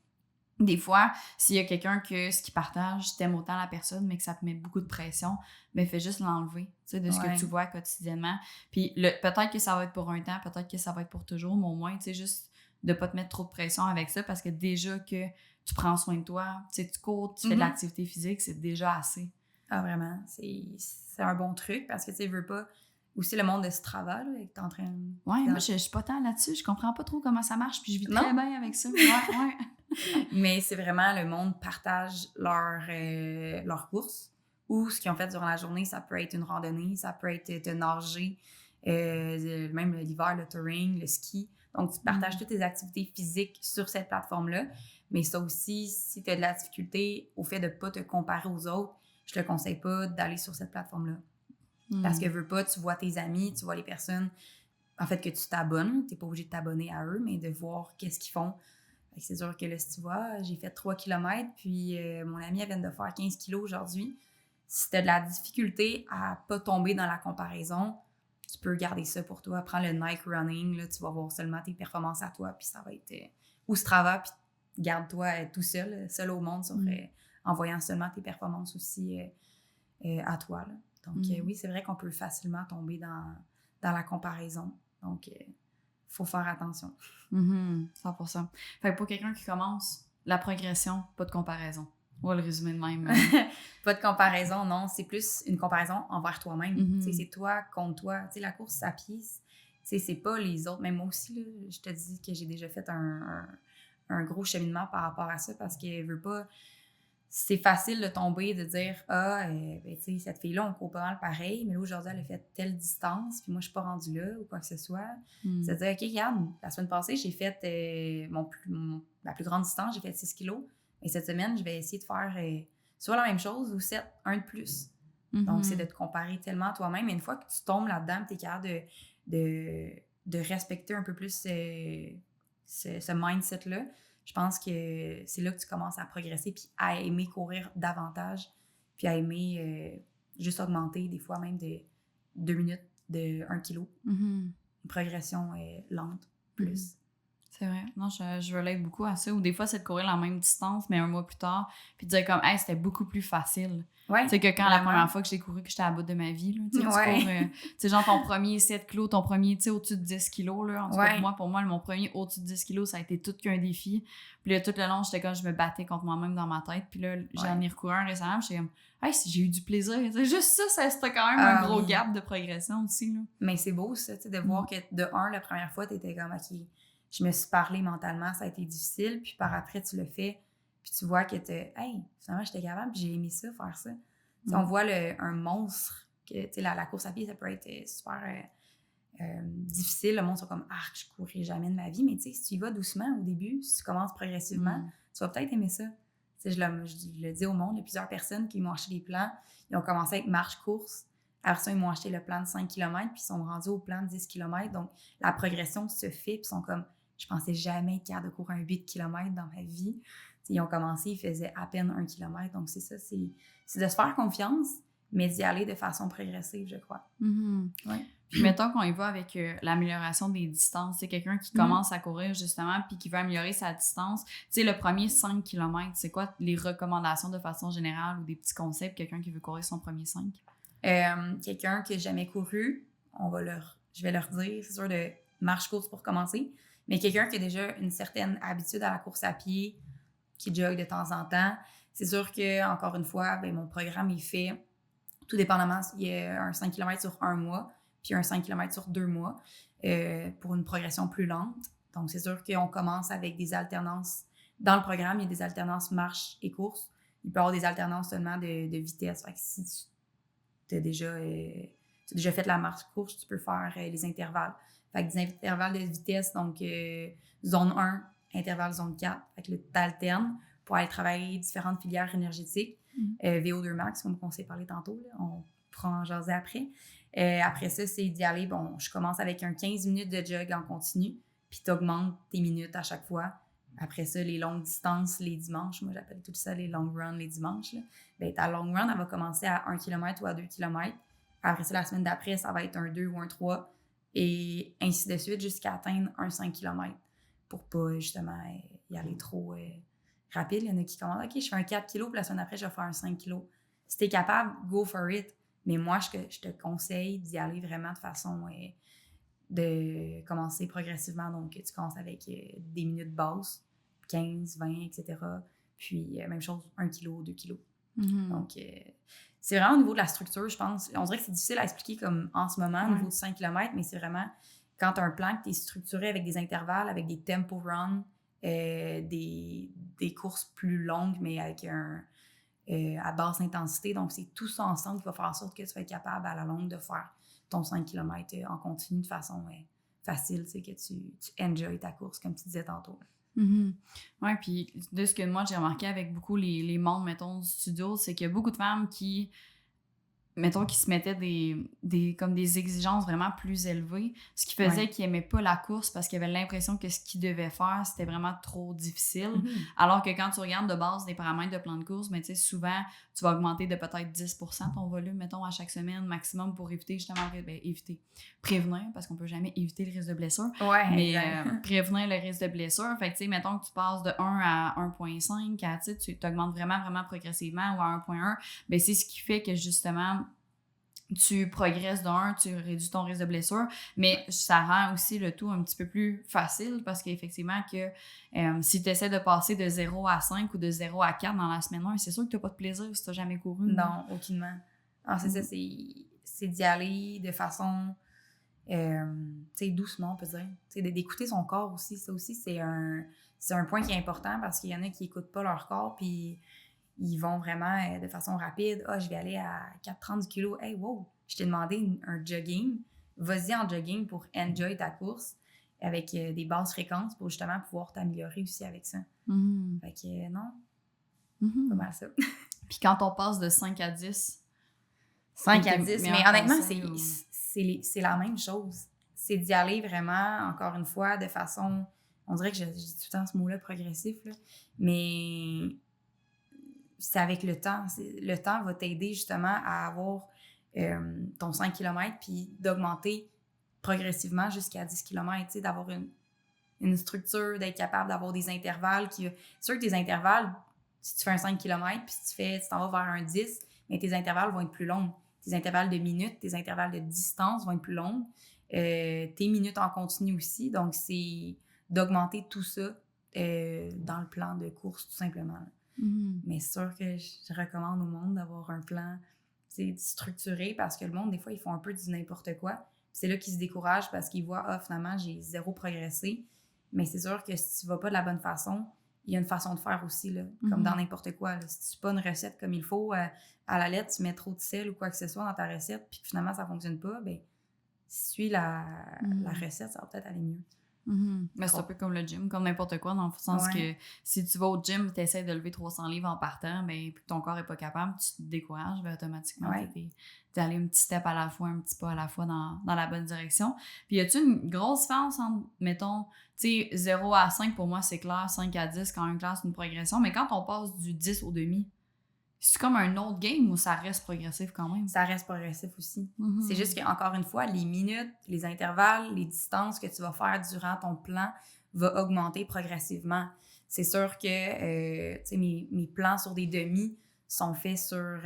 des fois, s'il y a quelqu'un que ce qu'il partage, t'aimes autant la personne, mais que ça te met beaucoup de pression, mais fais juste l'enlever, tu sais, de ce que tu vois quotidiennement. Puis peut-être que ça va être pour un temps, peut-être que ça va être pour toujours, mais au moins, tu sais, juste de pas te mettre trop de pression avec ça, parce que déjà que tu prends soin de toi, tu sais, tu cours, tu fais de l'activité physique, c'est déjà assez. Ah, vraiment, c'est un bon truc, parce que tu sais, veux pas... Aussi, le monde de Strava, là, que t'es en train de... Ouais, moi, je suis pas tant là-dessus, je comprends pas trop comment ça marche, puis je vis très bien avec ça. Ouais. Mais c'est vraiment, le monde partage leur course, ou ce qu'ils ont fait durant la journée. Ça peut être une randonnée, ça peut être de nager, même l'hiver, le touring, le ski. Donc, tu partages toutes tes activités physiques sur cette plateforme-là. Mais ça aussi, si tu as de la difficulté au fait de ne pas te comparer aux autres, je te conseille pas d'aller sur cette plateforme-là. Parce que veux pas, tu vois tes amis, tu vois les personnes, en fait, que tu t'abonnes. Tu n'es pas obligé de t'abonner à eux, mais de voir qu'est-ce qu'ils font. Fait que c'est sûr que là, si tu vois, j'ai fait 3 km, puis mon amie, elle vient de faire 15 kilos aujourd'hui. Si tu as de la difficulté à pas tomber dans la comparaison, tu peux garder ça pour toi. Prends le Nike Running, là, tu vas voir seulement tes performances à toi, puis ça va être... ou Strava, puis garde-toi tout seul au monde, en voyant seulement tes performances aussi à toi, là. Donc, oui, c'est vrai qu'on peut facilement tomber dans la comparaison. Donc, faut faire attention. 100%. Fait que pour quelqu'un qui commence, la progression, pas de comparaison. On va le résumer de même. Pas de comparaison, non. C'est plus une comparaison envers toi-même. C'est toi contre toi. La course à pied, c'est pas les autres. Même moi aussi, là, je te dis que j'ai déjà fait un gros cheminement par rapport à ça parce que veux pas... C'est facile de tomber, de dire « Ah, cette fille-là, on court pas mal pareil, mais là, aujourd'hui, elle a fait telle distance, puis moi, je suis pas rendue là, ou quoi que ce soit. » C'est de dire « OK, regarde, la semaine passée, j'ai fait ma plus grande distance, j'ai fait 6 kilos. Et cette semaine, je vais essayer de faire soit la même chose ou 7, un de plus. » Donc, c'est de te comparer tellement à toi-même. Et une fois que tu tombes là-dedans, tu es capable de respecter un peu plus ce mindset-là. Je pense que c'est là que tu commences à progresser puis à aimer courir davantage puis à aimer juste augmenter des fois même de 2 minutes de 1 kilo. Une progression lente, plus. C'est vrai. Non, je relate beaucoup à ça. Ou des fois, c'est de courir la même distance, mais un mois plus tard, puis de dire comme, hey, c'était beaucoup plus facile. Ouais, tu sais, que quand la première fois que j'ai couru, que j'étais à bout de ma vie, là, tu cours, genre ton premier 7 kilos, ton premier, tu sais, au-dessus de 10 kilos, là. En tout cas, pour moi, mon premier au-dessus de 10 kilos, ça a été tout qu'un défi. Puis là, tout le long, j'étais comme, je me battais contre moi-même dans ma tête. Puis là, j'en ai recouru un récemment, j'étais comme, hey, j'ai eu du plaisir. C'est juste ça, c'était quand même un gros gap de progression aussi, là. Mais c'est beau, ça, tu sais, de voir que de la première fois, t'étais comme, OK, je me suis parlé mentalement, ça a été difficile, puis par après, tu le fais, puis tu vois que hey, finalement, j'étais capable, puis j'ai aimé ça, faire ça. On voit un monstre, que la course à pied, ça peut être super difficile. Le monstre est comme, je courrai jamais de ma vie, mais tu sais, si tu y vas doucement au début, si tu commences progressivement, tu vas peut-être aimer ça. Je le dis au monde, il y a plusieurs personnes qui m'ont acheté des plans, ils ont commencé avec marche-course. Après ça, ils m'ont acheté le plan de 5 km, puis ils sont rendus au plan de 10 km. Donc, la progression se fait, puis ils sont comme, je pensais jamais être capable de courir un 8 km dans ma vie. T'sais, ils ont commencé, ils faisaient à peine 1 km. Donc, c'est ça, c'est de se faire confiance, mais d'y aller de façon progressive, je crois. Ouais. Puis, mettons qu'on y va avec l'amélioration des distances. C'est quelqu'un qui commence à courir, justement, puis qui veut améliorer sa distance. Tu sais, le premier 5 km, c'est quoi les recommandations de façon générale ou des petits concepts, quelqu'un qui veut courir son premier 5? Quelqu'un qui n'a jamais couru, je vais leur dire, c'est sûr, de marche-course pour commencer, mais quelqu'un qui a déjà une certaine habitude à la course à pied, qui jogue de temps en temps, c'est sûr que, encore une fois, mon programme est fait, tout dépendamment, il y a un 5 km sur 1 mois, puis un 5 km sur 2 mois, pour une progression plus lente. Donc, c'est sûr qu'on commence avec des alternances. Dans le programme, il y a des alternances marche et course. Il peut y avoir des alternances seulement de vitesse. Fait que si tu as déjà fait la marche-course, tu peux faire les intervalles. Fait que des intervalles de vitesse, donc zone 1, intervalle zone 4. Fait que là, tu alternes pour aller travailler différentes filières énergétiques. VO2 max, comme on s'est parlé tantôt, là, on pourra en jaser après. Après ça, c'est d'y aller, je commence avec un 15 minutes de jog en continu, puis tu augmentes tes minutes à chaque fois. Après ça, les longues distances, les dimanches, moi j'appelle tout ça les long runs les dimanches, là. Ta long run, elle va commencer à 1 km ou à 2 km. Après ça, la semaine d'après, ça va être un 2 ou un 3, et ainsi de suite jusqu'à atteindre un 5 km pour pas justement y aller trop rapide. Il y en a qui commencent, OK, je fais un 4 kg, puis la semaine d'après, je vais faire un 5 kg. Si t'es capable, go for it. Mais moi, je te conseille d'y aller vraiment de façon de commencer progressivement. Donc, tu commences avec des minutes basses, 15, 20, etc. Puis, même chose, 1 kg, 2 kg. Donc, c'est vraiment au niveau de la structure, je pense. On dirait que c'est difficile à expliquer comme en ce moment, au niveau de 5 km, mais c'est vraiment quand tu as un plan que tu es structuré avec des intervalles, avec des tempo runs, des courses plus longues, mais avec à basse intensité. Donc, c'est tout ça ensemble qui va faire en sorte que tu vas être capable à la longue de faire ton 5 km en continu de façon facile, tu sais, que tu enjoy ta course, comme tu disais tantôt. Oui, puis de ce que moi j'ai remarqué avec beaucoup les membres, mettons, du studio, c'est qu'il y a beaucoup de femmes qui se mettaient comme des exigences vraiment plus élevées, ce qui faisait qu'ils n'aimaient pas la course parce qu'ils avaient l'impression que ce qu'ils devaient faire, c'était vraiment trop difficile. Alors que quand tu regardes de base des paramètres de plan de course, mais tu sais, souvent, tu vas augmenter de peut-être 10% ton volume, mettons, à chaque semaine maximum pour éviter justement, prévenir, parce qu'on peut jamais éviter le risque de blessure, mais prévenir le risque de blessure. Fait que, tu sais, mettons que tu passes de 1 à 1.5, à, tu augmentes vraiment, vraiment progressivement ou à 1.1, ben c'est ce qui fait que justement, tu progresses tu réduis ton risque de blessure, mais ça rend aussi le tout un petit peu plus facile parce qu'effectivement que si tu essaies de passer de 0 à 5 ou de 0 à 4 dans la semaine 1, c'est sûr que tu n'as pas de plaisir si tu n'as jamais couru. Non, aucunement. Alors, c'est ça, c'est d'y aller de façon, tu sais, doucement, on peut dire. Tu sais, d'écouter son corps aussi. Ça aussi, c'est un point qui est important parce qu'il y en a qui n'écoutent pas leur corps, puis ils vont vraiment de façon rapide. « Ah, je vais aller à 4,30 du kilo. Hey, wow, je t'ai demandé un jogging. Vas-y en jogging pour enjoy ta course avec des basses fréquences pour justement pouvoir t'améliorer aussi avec ça. » Fait que non, pas mal ça. Puis quand on passe de 5 à 10... 5 à 10, mais honnêtement, c'est la même chose. C'est d'y aller vraiment, encore une fois, de façon... On dirait que je dis tout le temps ce mot-là, progressif, là, mais c'est avec le temps. Le temps va t'aider justement à avoir ton 5 km puis d'augmenter progressivement jusqu'à 10 km, tu sais, d'avoir une structure, d'être capable d'avoir des intervalles. C'est sûr que tes intervalles, si tu fais un 5 km puis si tu t'en vas vers un 10, mais tes intervalles vont être plus longs. Tes intervalles de minutes, tes intervalles de distance vont être plus longs. Tes minutes en continu aussi. Donc, c'est d'augmenter tout ça dans le plan de course, tout simplement. Mais c'est sûr que je recommande au monde d'avoir un plan structuré parce que le monde, des fois, ils font un peu du n'importe quoi. Puis c'est là qu'ils se découragent parce qu'ils voient « Ah, finalement, j'ai zéro progressé. » Mais c'est sûr que si tu ne vas pas de la bonne façon, il y a une façon de faire aussi, là, comme dans n'importe quoi. Là. Si tu ne fais pas une recette comme il faut, à la lettre, tu mets trop de sel ou quoi que ce soit dans ta recette, puis que finalement, ça ne fonctionne pas, bien, si tu suis la recette, ça va peut-être aller mieux. Mais c'est un peu comme le gym, comme n'importe quoi, dans le sens que si tu vas au gym, tu essaies de lever 300 livres en partant, mais puis que ton corps n'est pas capable, tu te décourages, ben, automatiquement, t'es allé un petit step à la fois, un petit pas à la fois dans la bonne direction. Puis y a-tu une grosse différence entre, mettons, tu sais, 0 à 5, pour moi, c'est clair, 5 à 10, quand même clair, c'est une progression, mais quand on passe du 10 au demi, c'est comme un autre game ou ça reste progressif quand même? Ça reste progressif aussi. C'est juste qu'encore une fois, les minutes, les intervalles, les distances que tu vas faire durant ton plan vont augmenter progressivement. C'est sûr que mes plans sur des demi sont faits sur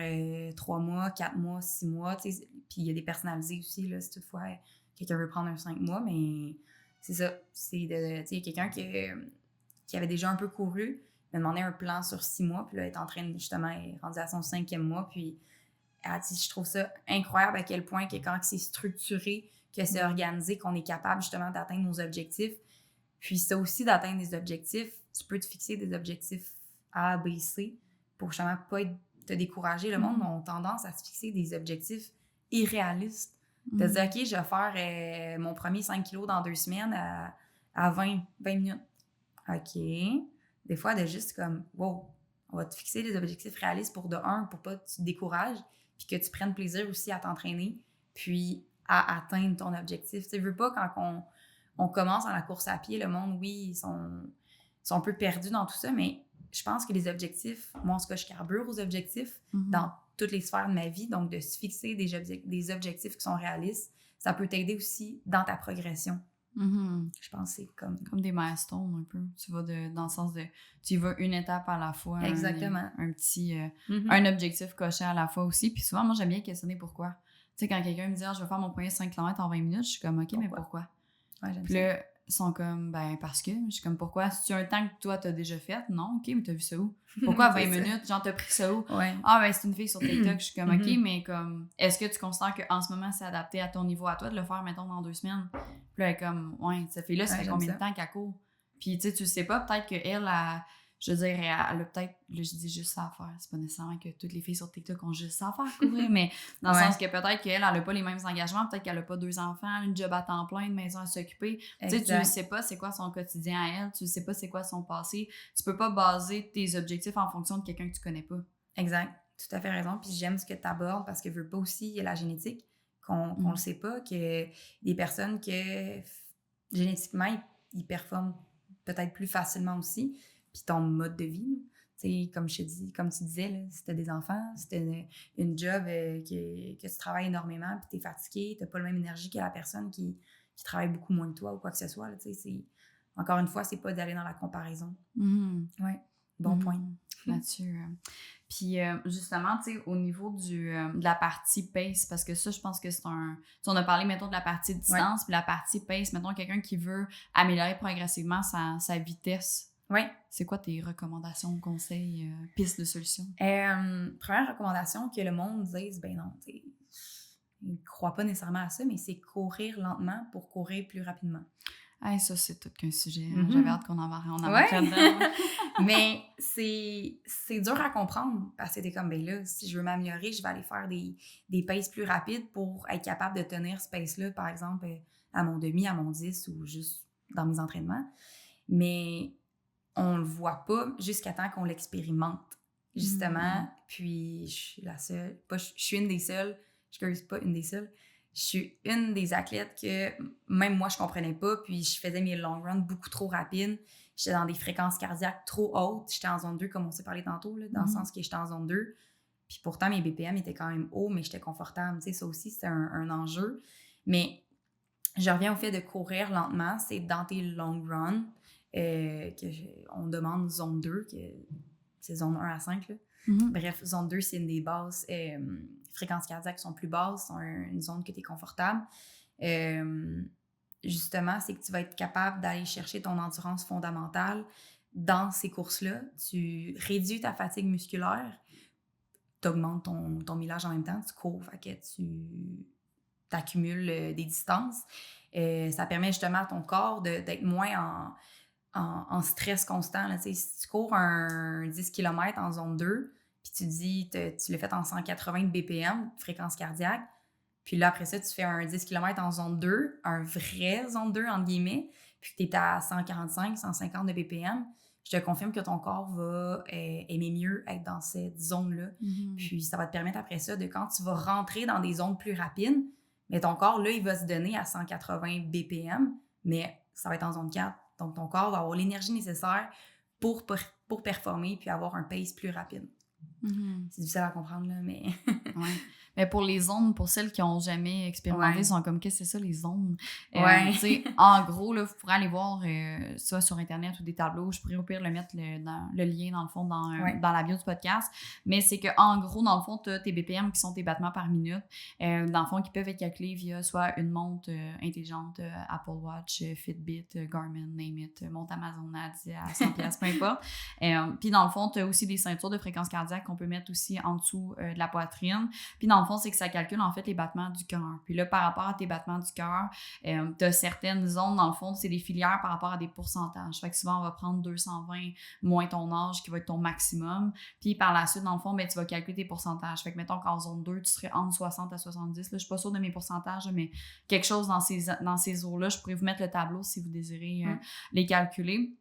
3 mois, 4 mois, 6 mois. Puis il y a des personnalisés aussi, là, si toutefois quelqu'un veut prendre un 5 mois, mais c'est ça. Il y a quelqu'un qui avait déjà un peu couru, m'a demandé un plan sur 6 mois, puis là, elle est en train de, justement, elle est rendue à son 5e mois, puis elle a dit, je trouve ça incroyable à quel point que quand c'est structuré, que c'est organisé, qu'on est capable, justement, d'atteindre nos objectifs. Puis ça aussi, d'atteindre des objectifs, tu peux te fixer des objectifs A, B, C, pour justement pas te décourager. Le monde a tendance à se fixer des objectifs irréalistes. De se dire, OK, je vais faire mon premier 5 kilos dans 2 semaines à 20 minutes. OK. Des fois, de juste comme, wow, on va te fixer des objectifs réalistes pour pour pas que tu te décourages, puis que tu prennes plaisir aussi à t'entraîner, puis à atteindre ton objectif. Tu veux pas, quand on commence dans la course à pied, le monde, oui, ils sont un peu perdus dans tout ça, mais je pense que les objectifs, moi, en tout cas, je carbure aux objectifs dans toutes les sphères de ma vie, donc de se fixer des objectifs qui sont réalistes, ça peut t'aider aussi dans ta progression. Je pense que c'est comme des milestones un peu. Tu vas dans le sens de tu y vas une étape à la fois. Exactement. Un petit un objectif coché à la fois aussi. Puis souvent, moi, j'aime bien questionner pourquoi. Tu sais, quand quelqu'un me dit je vais faire mon premier 5 km en 20 minutes, je suis comme OK, pourquoi? Mais pourquoi? Ouais, j'aime puis là, ils sont comme parce que. Je suis comme pourquoi? Si tu as un temps que toi t'as déjà fait, non, OK, mais t'as vu ça où? Pourquoi 20 minutes? Genre, t'as pris ça où? Ouais. Ah, ben, c'est une fille sur TikTok. Je suis comme OK, mais comme, est-ce que tu considères qu'en ce moment, c'est adapté à ton niveau à toi de le faire, mettons, dans 2 semaines? Puis là, elle est comme, ouais, cette fille-là, ça fait combien de temps qu'elle court? Puis, tu sais, tu sais pas, peut-être qu'elle, je veux dire, elle a peut-être, là, je dis juste ça à faire. C'est pas nécessairement que toutes les filles sur TikTok ont juste ça à faire, courir, mais dans le sens que peut-être qu'elle, elle a pas les mêmes engagements, peut-être qu'elle a pas 2 enfants, une job à temps plein, une maison à s'occuper. Tu sais, tu sais pas c'est quoi son quotidien à elle, tu sais pas c'est quoi son passé. Tu peux pas baser tes objectifs en fonction de quelqu'un que tu connais pas. Exact. Tout à fait raison. Puis j'aime ce que tu abordes parce que veux pas aussi, il y a la génétique, qu'on le sait pas, que des personnes que génétiquement, ils performent peut-être plus facilement aussi. Puis ton mode de vie, tu sais, comme tu disais, là, si t'as des enfants, si t'as une job que tu travailles énormément, puis t'es fatigué, t'as pas la même énergie que la personne qui travaille beaucoup moins que toi ou quoi que ce soit, là, tu sais, encore une fois, c'est pas d'aller dans la comparaison. Ouais. Bon point. Là-dessus. Puis justement, tu sais, au niveau de la partie pace, parce que ça, je pense que c'est un... Tu sais, on a parlé, mettons, de la partie distance, puis la partie pace, mettons, quelqu'un qui veut améliorer progressivement sa vitesse. Oui. C'est quoi tes recommandations, conseils, pistes de solutions? Première recommandation, que le monde dise, ben non, tu sais, ils ne croient pas nécessairement à ça, mais c'est courir lentement pour courir plus rapidement. Hey, ça, c'est tout qu'un sujet. Mm-hmm. J'avais hâte qu'on en embarque là-dedans. Mais c'est dur à comprendre parce que t'es comme, ben là, si je veux m'améliorer, je vais aller faire des paces plus rapides pour être capable de tenir ce pace-là, par exemple, à mon demi, à mon 10 ou juste dans mes entraînements. Mais on le voit pas jusqu'à temps qu'on l'expérimente, justement. Puis je suis la seule, je suis une des seules, pas une des seules, je suis une des athlètes que même moi, je comprenais pas, puis je faisais mes long runs beaucoup trop rapides. J'étais dans des fréquences cardiaques trop hautes. J'étais en zone 2, comme on s'est parlé tantôt, là, dans le sens que j'étais en zone 2. Puis pourtant, mes BPM étaient quand même hauts, mais j'étais confortable. Tu sais, ça aussi, c'était un enjeu. Mais je reviens au fait de courir lentement. C'est dans tes long runs on demande zone 2, que c'est zone 1 à 5, là. Bref, zone 2, c'est une des bases. Fréquences cardiaques sont plus basses, sont une zone que tu es confortable. Justement, c'est que tu vas être capable d'aller chercher ton endurance fondamentale dans ces courses-là. Tu réduis ta fatigue musculaire, tu augmentes ton millage en même temps, tu cours, fait que tu accumules des distances. Ça permet justement à ton corps d'être moins en stress constant. Là, si tu cours un 10 km en zone 2, puis tu dis, tu l'as fait en 180 de BPM, fréquence cardiaque, puis là, après ça, tu fais un 10 km en zone 2, un vrai zone 2, entre guillemets, puis tu es à 145, 150 de BPM, je te confirme que ton corps va aimer mieux être dans cette zone-là. Puis ça va te permettre après ça, de quand tu vas rentrer dans des zones plus rapides, mais ton corps, là, il va se donner à 180 BPM, mais ça va être en zone 4. Donc, ton corps va avoir l'énergie nécessaire pour performer puis avoir un pace plus rapide. C'est difficile à comprendre, là, mais... Ouais. Mais pour les zones, pour celles qui n'ont jamais expérimenté, Ouais. sont comme, qu'est-ce que c'est ça, les zones? Ouais. Tu sais, en gros, là, vous pourrez aller voir ça sur Internet ou des tableaux. Je pourrais au pire mettre dans le lien, dans le fond, dans la bio du podcast. Mais c'est qu'en gros, dans le fond, tu as tes BPM qui sont tes battements par minute. Dans le fond, qui peuvent être calculés via soit une montre intelligente, Apple Watch, Fitbit, Garmin, name it, montre Amazon à 100$, peu importe. Puis dans le fond, tu as aussi des ceintures de fréquence cardiaque qu'on peut mettre aussi en dessous de la poitrine. Puis dans le fond, c'est que ça calcule en fait les battements du cœur. Puis là, par rapport à tes battements du cœur, tu as certaines zones, dans le fond, c'est des filières par rapport à des pourcentages. Fait que souvent, on va prendre 220 moins ton âge qui va être ton maximum. Puis par la suite, dans le fond, ben, tu vas calculer tes pourcentages. Fait que mettons qu'en zone 2, tu serais entre 60 à 70. Là, je suis pas sûre de mes pourcentages, mais quelque chose dans ces eaux-là, je pourrais vous mettre le tableau si vous désirez les calculer.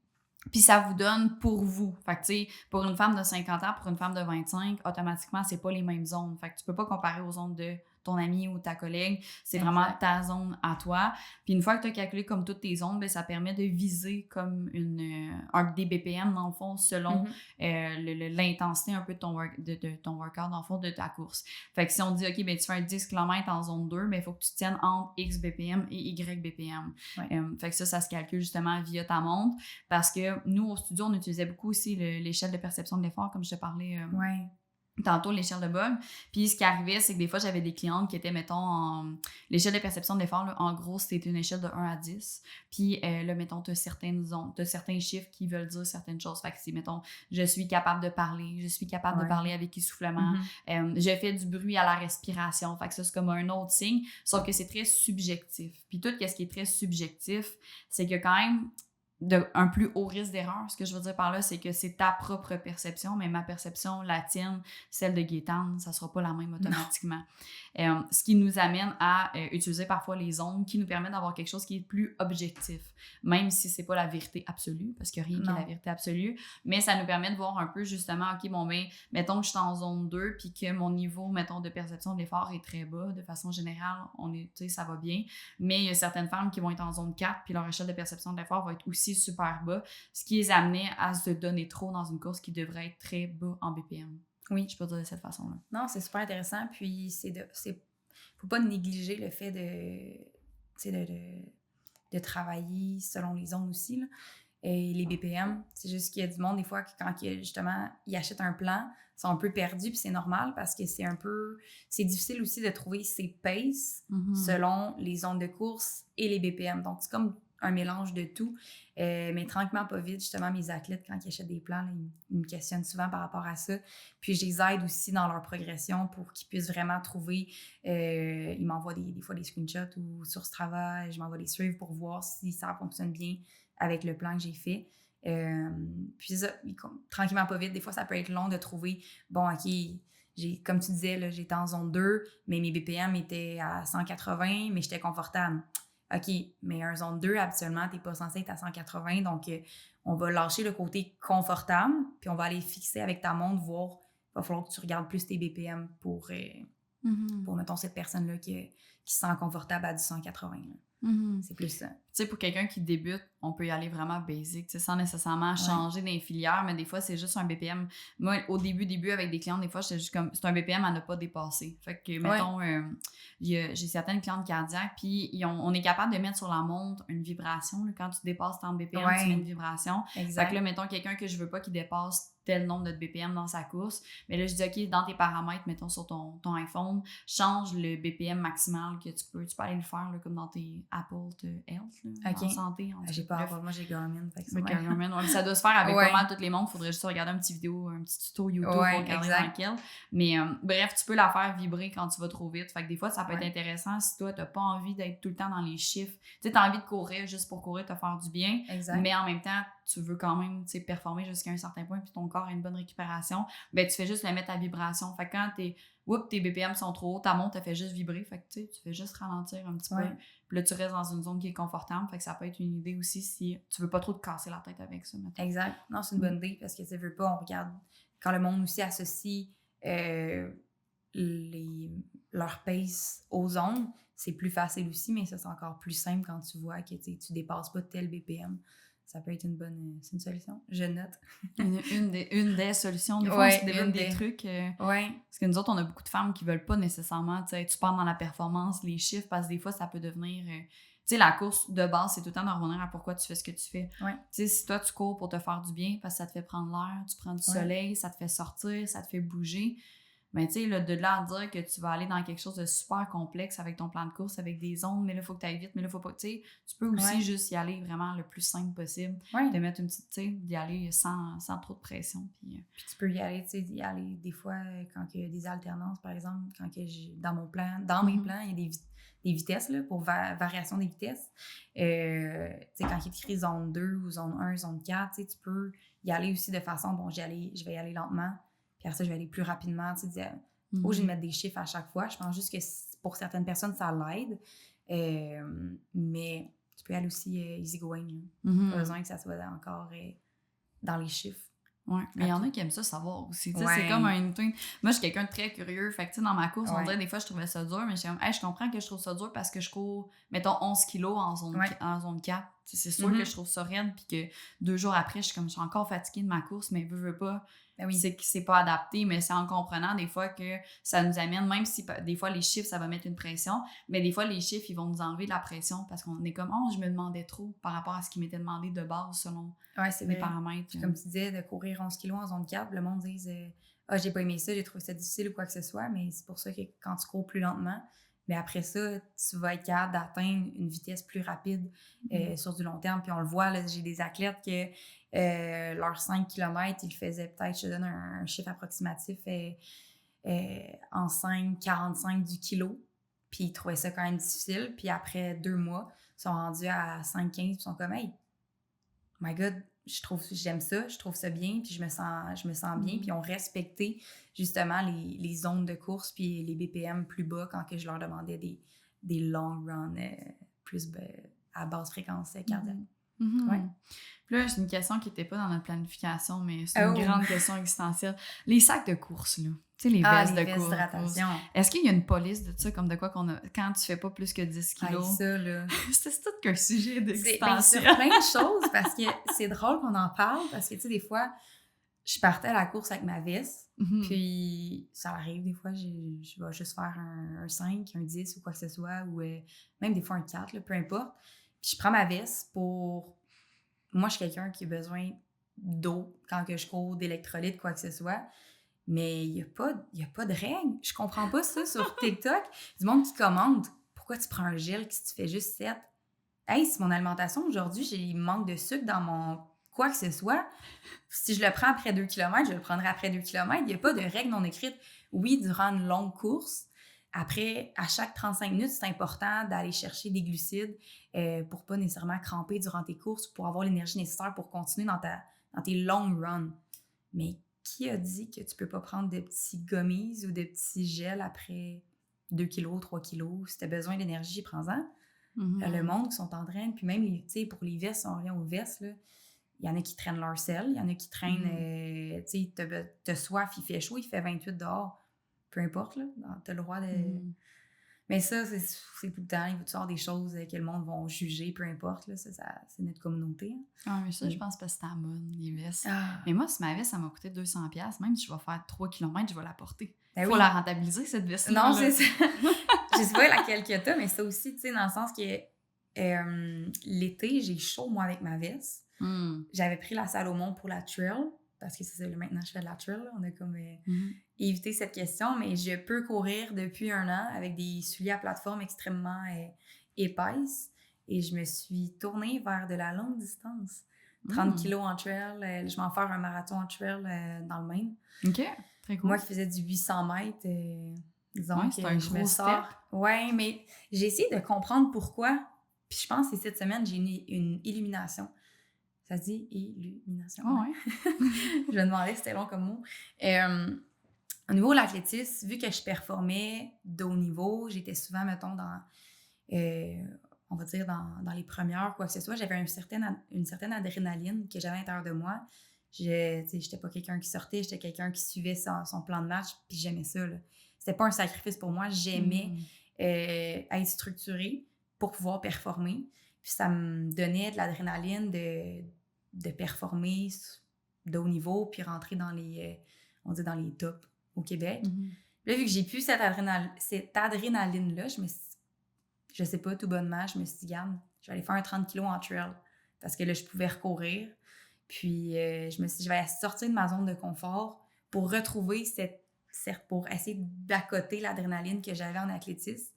Puis ça vous donne pour vous. Fait que, tu sais, pour une femme de 50 ans, pour une femme de 25, automatiquement, c'est pas les mêmes zones. Fait que tu peux pas comparer aux zones de ton ami ou ta collègue. C'est vraiment ta zone à toi. Puis une fois que tu as calculé comme toutes tes zones, ben, ça permet de viser comme des BPM, dans le fond, selon l'intensité un peu de ton workout, dans le fond, de ta course. Fait que si on dit, OK, ben, tu fais un 10 km en zone 2, ben, il faut que tu tiennes entre X BPM et Y BPM. Fait que ça se calcule justement via ta montre. Parce que nous, au studio, on utilisait beaucoup aussi l'échelle de perception de l'effort, comme je te parlais tantôt, l'échelle de Bog. Puis ce qui arrivait, c'est que des fois, j'avais des clientes qui étaient, mettons, l'échelle de perception de l'effort, là, en gros, c'était une échelle de 1 à 10. Puis là, mettons, tu as certains chiffres qui veulent dire certaines choses. Fait que c'est, mettons, je suis capable de parler, je suis capable de parler avec essoufflement, je fais du bruit à la respiration. Fait que ça, c'est comme un autre signe, sauf que c'est très subjectif. Puis tout ce qui est très subjectif, c'est que quand même, un plus haut risque d'erreur. Ce que je veux dire par là, c'est que c'est ta propre perception, mais ma perception, la tienne, celle de Gaétane, ça sera pas la même automatiquement. Ce qui nous amène à utiliser parfois les ondes qui nous permettent d'avoir quelque chose qui est plus objectif, même si c'est pas la vérité absolue, parce qu'il n'y a rien qui est la vérité absolue, mais ça nous permet de voir un peu justement, OK, bon, ben, mettons que je suis en zone 2 puis que mon niveau, mettons, de perception de l'effort est très bas. De façon générale, tu sais, ça va bien, mais il y a certaines femmes qui vont être en zone 4 puis leur échelle de perception de l'effort va être aussi super bas, ce qui les amenait à se donner trop dans une course qui devrait être très bas en BPM. Oui, je peux dire de cette façon-là. Non, c'est super intéressant, puis faut pas négliger le fait de travailler selon les zones aussi, là. Et les BPM, c'est juste qu'il y a du monde, des fois, quand justement, ils achètent un plan, ils sont un peu perdus, puis c'est normal parce que c'est difficile aussi de trouver ses paces selon les zones de course et les BPM. Donc, c'est comme un mélange de tout. Mais tranquillement, pas vite, justement, mes athlètes, quand ils achètent des plans, là, ils me questionnent souvent par rapport à ça. Puis, je les aide aussi dans leur progression pour qu'ils puissent vraiment trouver. Ils m'envoient des fois des screenshots ou sur Strava, je m'envoie des suivre pour voir si ça fonctionne bien avec le plan que j'ai fait. Puis ça, tranquillement, pas vite, des fois, ça peut être long de trouver, bon, OK, comme tu disais, là, j'étais en zone 2, mais mes BPM étaient à 180, mais j'étais confortable. OK, mais un zone 2, habituellement, t'es pas censé être à 180, donc on va lâcher le côté confortable, puis on va aller fixer avec ta montre, voir, il va falloir que tu regardes plus tes BPM pour mettons, cette personne-là qui se sent confortable à du 180. C'est plus ça. Tu sais, pour quelqu'un qui débute, on peut y aller vraiment basic, tu sais, sans nécessairement changer des filières, mais des fois, c'est juste un BPM. Moi, au début, avec des clientes, des fois, j'étais juste comme, c'est un BPM à ne pas dépasser. Fait que, mettons, j'ai certaines clientes cardiaques, puis on est capable de mettre sur la montre une vibration. Là, quand tu dépasses tant de BPM, tu mets une vibration. Exact. Fait que là, mettons, quelqu'un que je veux pas qui dépasse tel nombre de BPM dans sa course, mais là, je dis, OK, dans tes paramètres, mettons, sur ton iPhone, change le BPM maximal que tu peux aller le faire, là, comme dans tes Apple Health, là, en santé. J'ai pas moi, j'ai Garmin. Garmin, ça doit se faire avec pas mal toutes les montres. Il faudrait juste regarder un petit tuto YouTube pour regarder dans lequel. Mais bref, tu peux la faire vibrer quand tu vas trop vite. Fait que des fois, ça peut être intéressant si toi, t'as pas envie d'être tout le temps dans les chiffres. Tu sais, t'as envie de courir juste pour courir, te faire du bien. Exact. Mais en même temps, tu veux quand même performer jusqu'à un certain point puis ton corps a une bonne récupération, ben tu fais juste le mettre à vibration. Fait que quand tes BPM sont trop hauts, ta montre te fait juste vibrer. Fait que tu fais juste ralentir un petit peu. Puis là, tu restes dans une zone qui est confortable. Fait que ça peut être une idée aussi si tu veux pas trop te casser la tête avec ça. Mettons. Exact. Non, c'est une bonne idée parce que tu veux pas, on regarde quand le monde aussi associe leur pace aux zones, c'est plus facile aussi, mais ça, c'est encore plus simple quand tu vois que tu dépasses pas tel BPM. Ça peut être c'est une solution. Je note. une des solutions. Des fois, on se développe des trucs. Parce que nous autres, on a beaucoup de femmes qui veulent pas nécessairement, tu parles dans la performance, les chiffres, parce que des fois, ça peut devenir... tu sais, la course de base, c'est tout le temps de revenir à pourquoi tu fais ce que tu fais. Tu sais, si toi, tu cours pour te faire du bien, parce que ça te fait prendre l'air, tu prends du soleil, ça te fait sortir, ça te fait bouger... Mais tu sais, de là à dire que tu vas aller dans quelque chose de super complexe avec ton plan de course, avec des zones, mais là, il faut que tu ailles vite, mais là, il faut pas... Tu sais, tu peux aussi juste y aller vraiment le plus simple possible. De mettre une petite... Tu sais, d'y aller sans trop de pression. Puis tu peux y aller, tu sais, y aller des fois quand il y a des alternances, par exemple, quand que dans mes plans, il y a des vitesses, là, pour variation des vitesses. Tu sais, quand il est écrit zone 2 ou zone 1, zone 4, tu sais, tu peux y aller aussi de façon, bon, je vais y aller lentement. Puis après ça, je vais aller plus rapidement. Tu sais, j'ai de mettre des chiffres à chaque fois. Je pense juste que pour certaines personnes, ça l'aide. Mais tu peux aller aussi easy going. Pas besoin que ça soit encore dans les chiffres. Ouais, mais il y en a qui aiment ça savoir aussi. C'est comme un... Moi, je suis quelqu'un de très curieux. Fait que dans ma course, on dirait des fois, je trouvais ça dur, mais je comprends que je trouve ça dur parce que je cours, mettons, 11 kilos en zone 4. C'est sûr que je trouve ça raide, puis que 2 jours après, je suis encore fatiguée de ma course, mais veux pas... C'est pas adapté, mais c'est en comprenant des fois que ça nous amène, même si des fois les chiffres, ça va mettre une pression, mais des fois les chiffres, ils vont nous enlever de la pression parce qu'on est comme, je me demandais trop par rapport à ce qui m'était demandé de base selon mes paramètres. Puis, comme tu disais, de courir 11 kilos en zone 4, le monde dit j'ai pas aimé ça, j'ai trouvé ça difficile ou quoi que ce soit, mais c'est pour ça que quand tu cours plus lentement, mais après ça, tu vas être capable d'atteindre une vitesse plus rapide sur du long terme. Puis on le voit, là, j'ai des athlètes que leurs 5 km, ils faisaient peut-être, je te donne un chiffre approximatif, en 5,45 du kilo. Puis ils trouvaient ça quand même difficile. Puis après 2 mois, ils sont rendus à 5,15 puis ils sont comme « Hey, my God, j'aime ça, je trouve ça bien, puis je me sens bien. » Puis ils ont respecté justement les zones de course puis les BPM plus bas quand que je leur demandais des long runs plus à basse fréquence cardiaque. Puis là, c'est une question qui n'était pas dans notre planification, mais c'est une grande question existentielle. Les sacs de course, là. Tu sais, les vestes de course. D'hydratation. Est-ce qu'il y a une police de ça, comme de quoi qu'on a quand tu fais pas plus que 10 kilos? Ça, là. c'est tout qu'un sujet d'existentiel. C'est plein de choses, parce que c'est drôle qu'on en parle, parce que, tu sais, des fois, je partais à la course avec ma veste, puis ça arrive, des fois, je vais juste faire un 5, un 10 ou quoi que ce soit, ou même des fois un 4, là, peu importe. Puis je prends ma veste pour moi, je suis quelqu'un qui a besoin d'eau quand que je cours, d'électrolytes, quoi que ce soit. Mais il y a pas de règle. Je comprends pas ça sur TikTok. Du monde qui commente « Pourquoi tu prends un gel si tu fais juste 7? » Hey, c'est mon alimentation. Aujourd'hui, j'ai manque de sucre dans mon quoi que ce soit. Si je le prends après 2 kilomètres, je le prendrai après 2 kilomètres. Il n'y a pas de règle non écrite. Oui, durant une longue course, après, à chaque 35 minutes, c'est important d'aller chercher des glucides pour pas nécessairement cramper durant tes courses, pour avoir l'énergie nécessaire pour continuer dans tes long runs. Mais qui a dit que tu peux pas prendre de petits gummies ou de petits gels après 2 kilos, 3 kilos? Si tu as besoin d'énergie, prends-en. Le monde qui sont en train, puis même, tu sais, pour les vestes, on revient aux vestes, là, il y en a qui traînent leur sel, il y en a qui traînent, tu sais, t'as soif, il fait chaud, il fait 28 dehors. Peu importe, là, t'as le droit de... Mais ça, c'est tout le temps, il va toujours avoir des choses que le monde va juger, peu importe, là, c'est notre communauté. Hein. Ah, mais ça, je pense que c'est à la mode, les vestes. Mais moi, si ma veste, ça m'a coûté 200$, même si je vais faire 3 km, je vais la porter. Il faut la rentabiliser, cette veste. Non, c'est ça. Je sais pas laquelle que t'as, mais ça aussi, tu sais, dans le sens que l'été, j'ai chaud, moi, avec ma veste. J'avais pris la Salomon pour la trail, parce que c'est ça, maintenant, je fais de la trail. Là. On a comme évité cette question, mais je peux courir depuis 1 an avec des souliers à plateforme extrêmement épaisses. Et je me suis tournée vers de la longue distance. 30 kilos en trail. Je vais en faire un marathon en trail dans le Maine. OK, très cool. Moi qui faisais du 800 mètres, disons que c'est un je me sors. Ouais, mais j'ai essayé de comprendre pourquoi. Puis je pense que cette semaine, j'ai une illumination. Ça se dit illumination. Oh, ouais. Je me demandais si c'était long comme mot. Au niveau de l'athlétisme, vu que je performais de haut niveau, j'étais souvent, mettons, on va dire, dans les premières, quoi que ce soit, j'avais une certaine adrénaline que j'avais à l'intérieur de moi. J'étais pas quelqu'un qui sortait, j'étais quelqu'un qui suivait son plan de match, puis j'aimais ça. Là. C'était pas un sacrifice pour moi. J'aimais être structurée pour pouvoir performer. Puis ça me donnait de l'adrénaline de performer de haut niveau, puis rentrer dans les tops au Québec. Là, vu que j'ai plus cette adrénaline-là, je sais pas, tout bonnement, je me suis dit, garde, je vais aller faire un 30 kilos en trail. Parce que là, je pouvais recourir. Puis, je me suis dit, je vais sortir de ma zone de confort pour retrouver pour essayer d'accoter l'adrénaline que j'avais en athlétisme.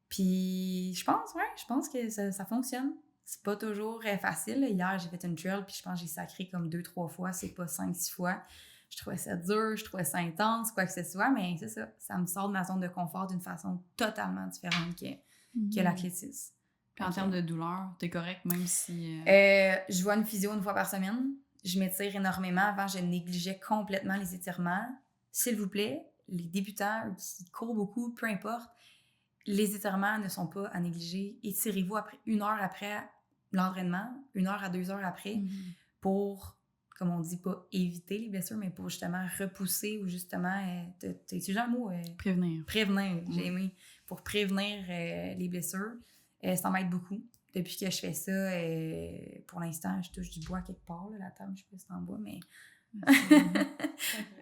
Puis, je pense que ça fonctionne. C'est pas toujours facile. Hier, j'ai fait une trail, puis je pense que j'ai sacré comme 2-3 fois, c'est pas 5-6 fois. Je trouvais ça dur, je trouvais ça intense, quoi que ce soit, mais c'est ça. Ça me sort de ma zone de confort d'une façon totalement différente que l'athlétisme. Puis en termes de douleur, t'es correct même si... Je vois une physio 1 fois par semaine. Je m'étire énormément. Avant, je négligeais complètement les étirements. S'il vous plaît, les débutants qui courent beaucoup, peu importe, les étirements ne sont pas à négliger. Étirez-vous 1 heure après l'entraînement, 1 heure à 2 heures après, pour, comme on dit, pas éviter les blessures, mais pour justement repousser ou justement, t'as utilisé un mot? Prévenir. Prévenir, j'ai aimé. Pour prévenir les blessures, ça m'aide beaucoup. Depuis que je fais ça, pour l'instant, je touche du bois quelque part, là, la table, je sais pas si c'est en bois, mais...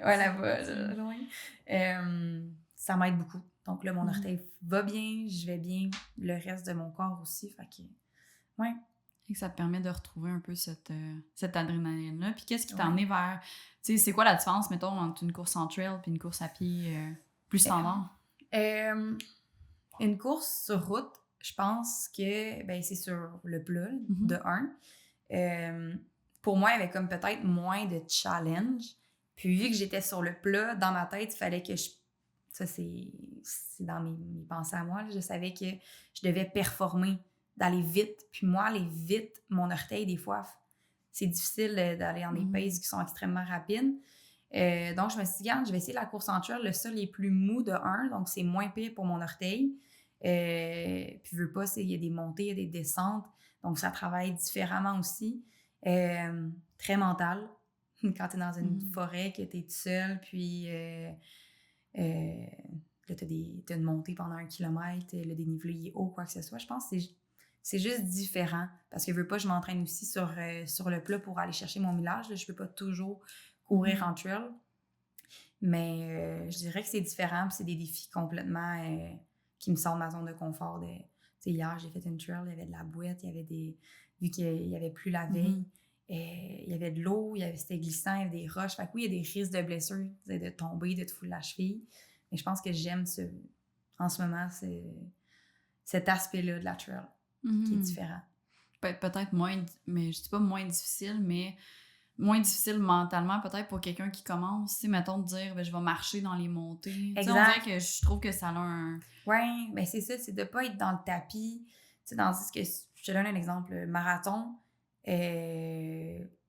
ouais, là-bas, loin. Ça m'aide beaucoup. Donc là, mon orteil va bien, je vais bien, le reste de mon corps aussi, fait que... Ouais. Et que ça te permet de retrouver un peu cette adrénaline-là. Puis qu'est-ce qui t'a amené vers... Tu sais, c'est quoi la différence, mettons, entre une course en trail puis une course à pied plus standard? Une course sur route, je pense que c'est sur le plat, de 1. Pour moi, il y avait comme peut-être moins de challenge. Puis vu que j'étais sur le plat, dans ma tête, il fallait que je... Ça, c'est dans mes pensées à moi. Là, je savais que je devais performer, d'aller vite. Puis moi, aller vite, mon orteil, des fois, c'est difficile d'aller dans des paces qui sont extrêmement rapides. Donc, je me suis dit, regarde, je vais essayer la course en trail. Le sol est plus mou de 1, donc c'est moins pire pour mon orteil. Puis, veux pas, il y a des montées, il y a des descentes. Donc, ça travaille différemment aussi. Très mental. Quand tu es dans une forêt, que tu es tout seul, puis là, tu as une montée pendant 1 kilomètre, le dénivelé est haut, quoi que ce soit. Je pense que c'est juste différent. Parce que veux pas, je m'entraîne aussi sur le plat pour aller chercher mon millage. Là, je peux pas toujours courir en trail. Mais je dirais que c'est différent, puis c'est des défis complètement qui me sortent de ma zone de confort. sais, hier, j'ai fait une trail, il y avait de la boîte, il y avait vu qu'il y avait plus la veille, il y avait de l'eau, c'était glissant, il y avait des roches. Fait que oui, il y a des risques de blessures, de tomber, de te fouler la cheville. Mais je pense que j'aime en ce moment, cet aspect-là de la trail qui est différent. Peut-être moins, mais je dis pas moins difficile, mais moins difficile mentalement, peut-être pour quelqu'un qui commence, tu sais, mettons de dire, ben, je vais marcher dans les montées. Tu sais, on dirait que je trouve que ça a un... Oui, ben c'est ça, c'est de pas être dans le tapis. Tu sais, dans ce que, je te donne un exemple, le marathon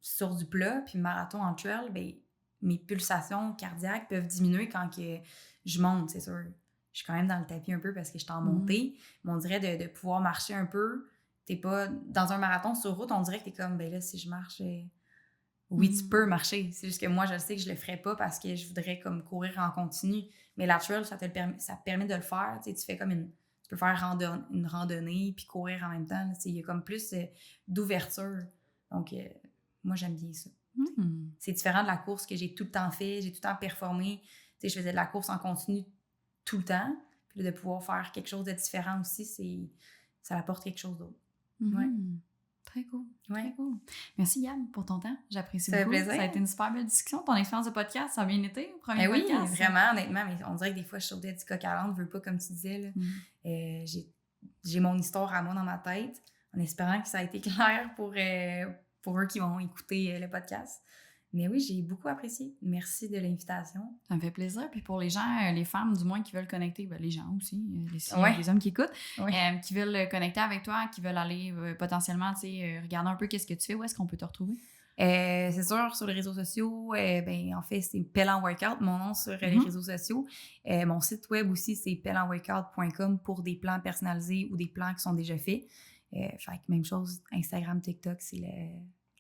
sur du plat, puis marathon en trail, ben mes pulsations cardiaques peuvent diminuer quand que je monte, c'est sûr. Je suis quand même dans le tapis un peu parce que je suis en montée, mais on dirait de pouvoir marcher un peu. T'es pas... Dans un marathon sur route, on dirait que t'es comme, ben là, si je marche... Oui, tu peux marcher. C'est juste que moi, je sais que je le ferais pas parce que je voudrais comme courir en continu. Mais la trail, ça te permet de le faire. Tu sais, tu fais comme tu peux faire une randonnée puis courir en même temps. Là. Il y a comme plus d'ouverture. Donc, moi, j'aime bien ça. C'est différent de la course que j'ai tout le temps fait. J'ai tout le temps performé. Tu sais, je faisais de la course en continu tout le temps. Puis là, de pouvoir faire quelque chose de différent aussi, ça apporte quelque chose d'autre. Ouais. Très cool. Ouais. Très cool. Merci Yann pour ton temps. J'apprécie beaucoup. Plaisir. Ça a été une super belle discussion. Ton expérience de podcast, ça a bien été? Premier podcast? Oui, vraiment, honnêtement. Mais on dirait que des fois, je sautais du coq à l'âne, je veux pas, comme tu disais. Là. J'ai mon histoire à moi dans ma tête, en espérant que ça a été clair pour eux qui vont écouter le podcast. Mais oui, j'ai beaucoup apprécié. Merci de l'invitation. Ça me fait plaisir. Puis pour les gens, les femmes du moins qui veulent connecter, ben les gens aussi, les hommes qui écoutent, qui veulent connecter avec toi, qui veulent aller potentiellement regarder un peu qu'est-ce que tu fais, où est-ce qu'on peut te retrouver? C'est sûr, sur les réseaux sociaux, en fait, c'est Pellan Workout, mon nom sur les réseaux sociaux. Mon site web aussi, c'est pellanworkout.com pour des plans personnalisés ou des plans qui sont déjà faits. Fait que même chose, Instagram, TikTok, c'est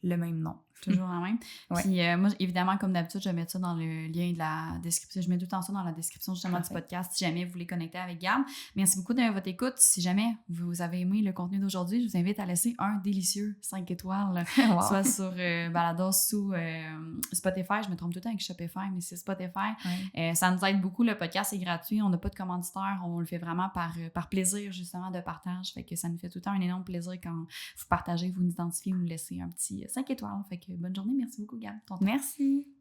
le même nom. Toujours le même. Puis moi, évidemment, comme d'habitude, je vais mettre ça dans le lien de la description. Je mets tout le temps ça dans la description justement du podcast si jamais vous voulez connecter avec Gab. Merci beaucoup de votre écoute. Si jamais vous avez aimé le contenu d'aujourd'hui, je vous invite à laisser un délicieux 5 étoiles, soit sur Balados ou Spotify. Je me trompe tout le temps avec Shopify, mais c'est Spotify. Ça nous aide beaucoup. Le podcast est gratuit. On n'a pas de commanditaire. On le fait vraiment par plaisir, justement, de partage. Fait que ça nous fait tout le temps un énorme plaisir quand vous partagez, vous nous identifiez, vous nous laissez un petit 5 étoiles. Fait que bonne journée. Merci beaucoup, Gab. Merci.